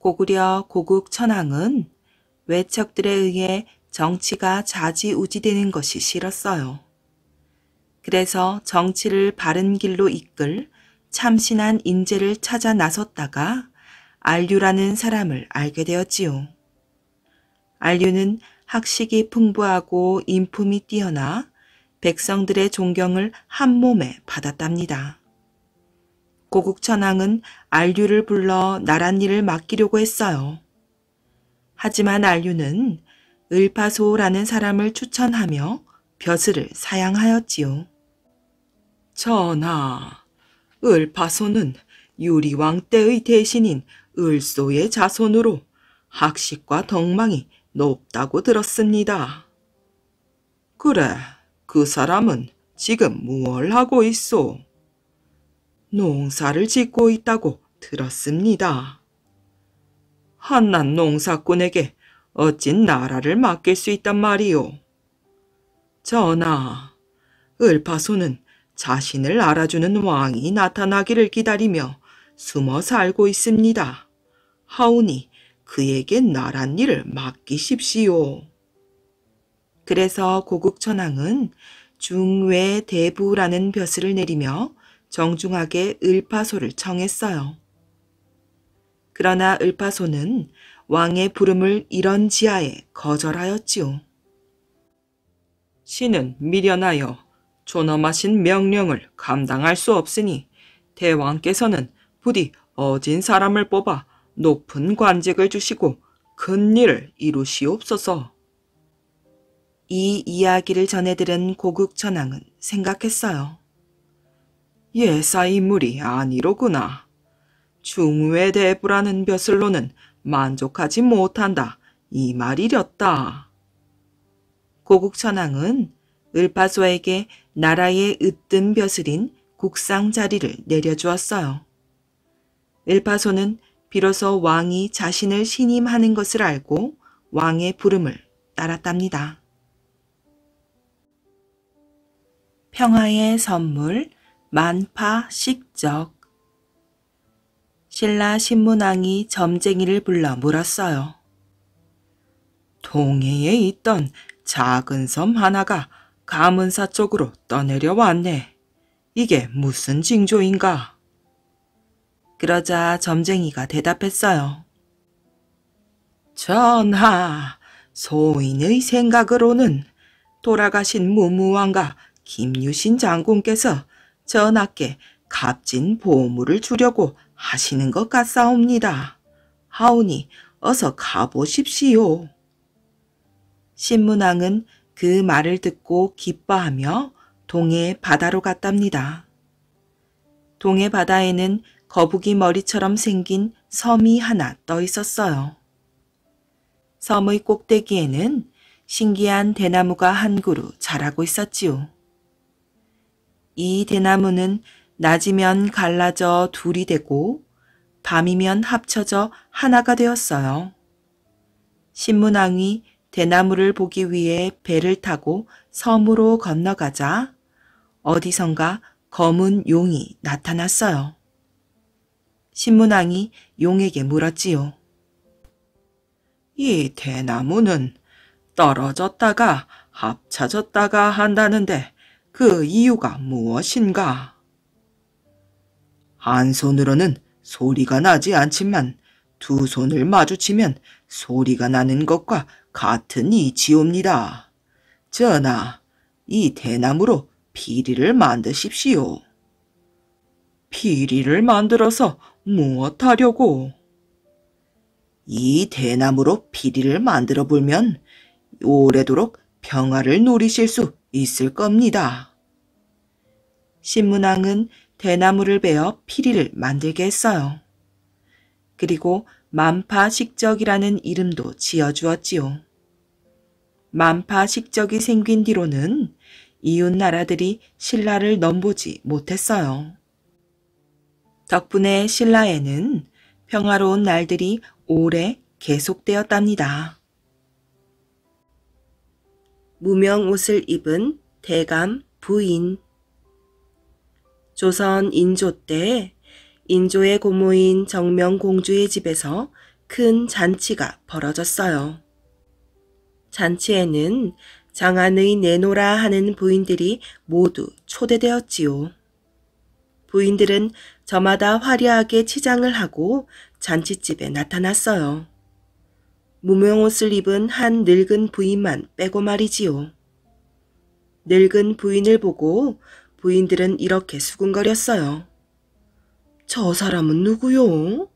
고구려 고국 천황은 외척들에 의해 정치가 좌지우지되는 것이 싫었어요. 그래서 정치를 바른 길로 이끌 참신한 인재를 찾아 나섰다가 안류라는 사람을 알게 되었지요. 안류는 학식이 풍부하고 인품이 뛰어나 백성들의 존경을 한몸에 받았답니다. 고국천황은 안류를 불러 나랏일을 맡기려고 했어요. 하지만 안류는 을파소라는 사람을 추천하며 벼슬을 사양하였지요. 전하, 을파소는 유리왕 때의 대신인 을소의 자손으로 학식과 덕망이 높다고 들었습니다. 그래, 그 사람은 지금 무얼 하고 있소? 농사를 짓고 있다고 들었습니다. 한낱 농사꾼에게 어찌 나라를 맡길 수 있단 말이오? 전하, 을파소는 자신을 알아주는 왕이 나타나기를 기다리며 숨어 살고 있습니다. 하오니 그에게 나랏일을 맡기십시오. 그래서 고국천황은 중외대부라는 벼슬을 내리며 정중하게 을파소를 청했어요. 그러나 을파소는 왕의 부름을 이런 지하에 거절하였지요. 신은 미련하여 존엄하신 명령을 감당할 수 없으니 대왕께서는 부디 어진 사람을 뽑아 높은 관직을 주시고 큰 일을 이루시옵소서. 이 이야기를 전해 들은 고국천황은 생각했어요. 예사 인물이 아니로구나. 중외대부라는 벼슬로는 만족하지 못한다. 이 말이렸다. 고국천황은 을파소에게 나라의 으뜸 벼슬인 국상 자리를 내려주었어요. 을파소는 비로소 왕이 자신을 신임하는 것을 알고 왕의 부름을 따랐답니다. 평화의 선물 만파 식적. 신라 신문왕이 점쟁이를 불러 물었어요. 동해에 있던 작은 섬 하나가 가문사 쪽으로 떠내려왔네. 이게 무슨 징조인가? 그러자 점쟁이가 대답했어요. 전하, 소인의 생각으로는 돌아가신 무무왕과 김유신 장군께서 전하께 값진 보물을 주려고 하시는 것 같사옵니다. 하오니 어서 가보십시오. 신문왕은 그 말을 듣고 기뻐하며 동해 바다로 갔답니다. 동해 바다에는 거북이 머리처럼 생긴 섬이 하나 떠 있었어요. 섬의 꼭대기에는 신기한 대나무가 한 그루 자라고 있었지요. 이 대나무는 낮이면 갈라져 둘이 되고 밤이면 합쳐져 하나가 되었어요. 신문왕이 대나무를 보기 위해 배를 타고 섬으로 건너가자 어디선가 검은 용이 나타났어요. 신문왕이 용에게 물었지요. 이 대나무는 떨어졌다가 합쳐졌다가 한다는데 그 이유가 무엇인가? 한 손으로는 소리가 나지 않지만 두 손을 마주치면 소리가 나는 것과 같은 이치옵니다. 전하, 이 대나무로 피리를 만드십시오. 피리를 만들어서 무엇하려고? 이 대나무로 피리를 만들어 보면 오래도록 평화를 누리실 수 있을 겁니다. 신문왕은 대나무를 베어 피리를 만들게 했어요. 그리고 만파식적이라는 이름도 지어주었지요. 만파식적이 생긴 뒤로는 이웃 나라들이 신라를 넘보지 못했어요. 덕분에 신라에는 평화로운 날들이 오래 계속되었답니다. 무명 옷을 입은 대감 부인. 조선 인조 때 인조의 고모인 정명공주의 집에서 큰 잔치가 벌어졌어요. 잔치에는 장안의 내노라 하는 부인들이 모두 초대되었지요. 부인들은 저마다 화려하게 치장을 하고 잔치집에 나타났어요. 무명옷을 입은 한 늙은 부인만 빼고 말이지요. 늙은 부인을 보고 부인들은 이렇게 수군거렸어요. 저 사람은 누구요?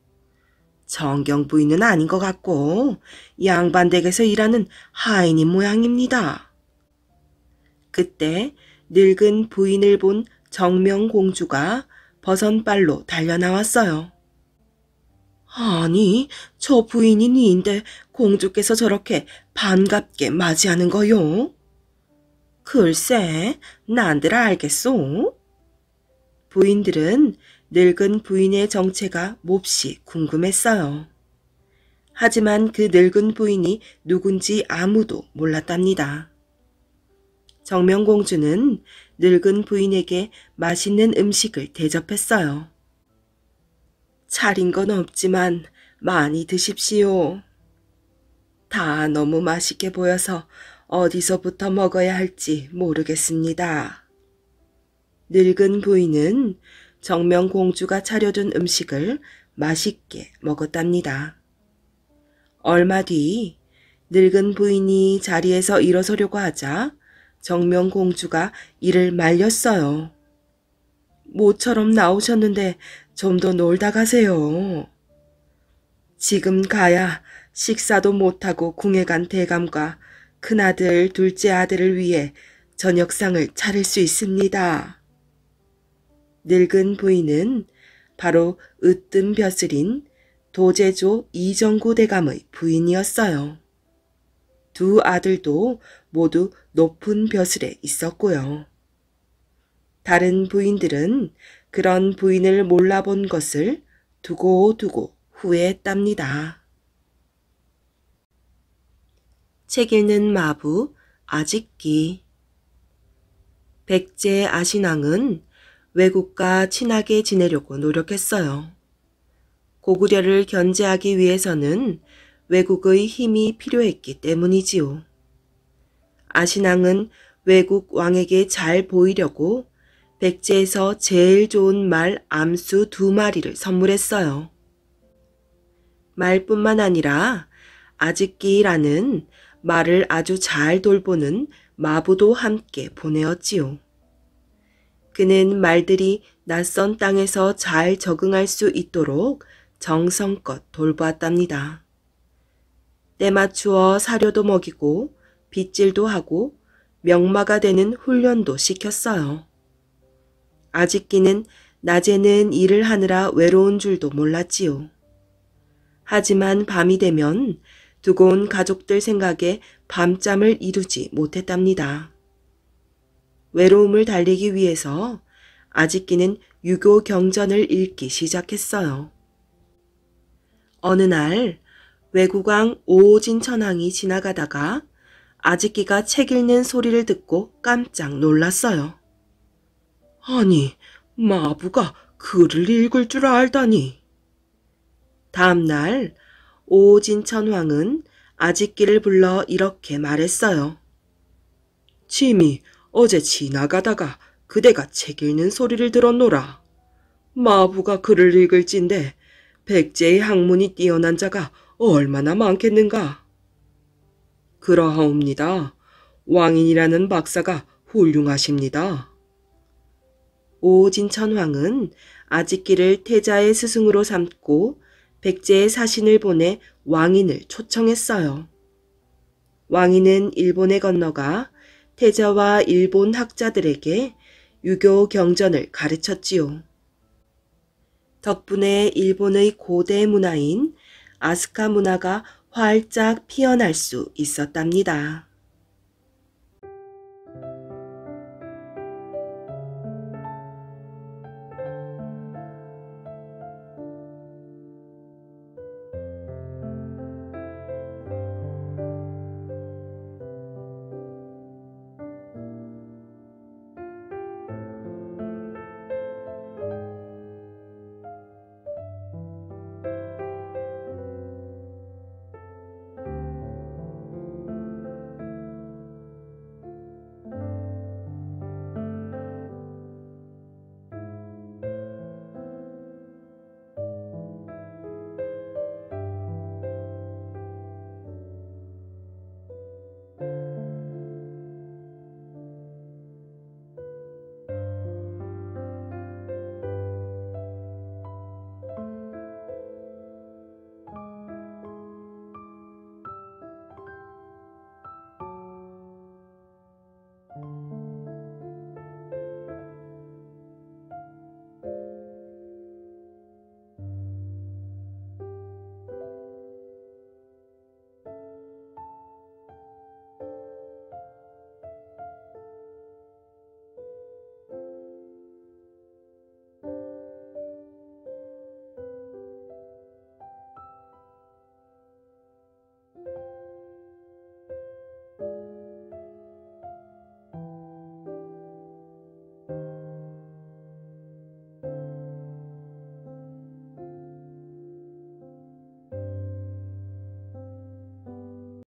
정경 부인은 아닌 것 같고 양반댁에서 일하는 하인인 모양입니다. 그때 늙은 부인을 본 정명공주가 버선발로 달려나왔어요. 아니, 저 부인이 니인데 공주께서 저렇게 반갑게 맞이하는 거요? 글쎄, 난들 알겠소? 부인들은 늙은 부인의 정체가 몹시 궁금했어요. 하지만 그 늙은 부인이 누군지 아무도 몰랐답니다. 정명공주는 늙은 부인에게 맛있는 음식을 대접했어요. 차린 건 없지만 많이 드십시오. 다 너무 맛있게 보여서 어디서부터 먹어야 할지 모르겠습니다. 늙은 부인은 정명공주가 차려둔 음식을 맛있게 먹었답니다. 얼마 뒤 늙은 부인이 자리에서 일어서려고 하자 정명공주가 이를 말렸어요. 모처럼 나오셨는데 좀 더 놀다 가세요. 지금 가야 식사도 못하고 궁에 간 대감과 큰아들, 둘째 아들을 위해 저녁상을 차릴 수 있습니다. 늙은 부인은 바로 으뜸 벼슬인 도제조 이정구 대감의 부인이었어요. 두 아들도 모두 높은 벼슬에 있었고요. 다른 부인들은 그런 부인을 몰라본 것을 두고두고 후회했답니다. 책 읽는 마부 아직기. 백제 아신왕은 외국과 친하게 지내려고 노력했어요. 고구려를 견제하기 위해서는 외국의 힘이 필요했기 때문이지요. 아신왕은 외국 왕에게 잘 보이려고 백제에서 제일 좋은 말 암수 2마리를 선물했어요. 말뿐만 아니라 아직기라는 말을 아주 잘 돌보는 마부도 함께 보내었지요. 그는 말들이 낯선 땅에서 잘 적응할 수 있도록 정성껏 돌보았답니다. 때 맞추어 사료도 먹이고 빗질도 하고 명마가 되는 훈련도 시켰어요. 아직기는 낮에는 일을 하느라 외로운 줄도 몰랐지요. 하지만 밤이 되면 두고 온 가족들 생각에 밤잠을 이루지 못했답니다. 외로움을 달래기 위해서 아직기는 유교 경전을 읽기 시작했어요. 어느 날 외국왕 오오진 천왕이 지나가다가 아직기가 책 읽는 소리를 듣고 깜짝 놀랐어요. 아니, 마부가 글을 읽을 줄 알다니. 다음 날 오오진 천왕은 아직기를 불러 이렇게 말했어요. 침이 어제 지나가다가 그대가 책 읽는 소리를 들었노라. 마부가 글을 읽을진데 백제의 학문이 뛰어난 자가 얼마나 많겠는가. 그러하옵니다. 왕인이라는 박사가 훌륭하십니다. 오진천황은 아직기를 태자의 스승으로 삼고 백제의 사신을 보내 왕인을 초청했어요. 왕인은 일본에 건너가 태자와 일본 학자들에게 유교 경전을 가르쳤지요. 덕분에 일본의 고대 문화인 아스카 문화가 활짝 피어날 수 있었답니다.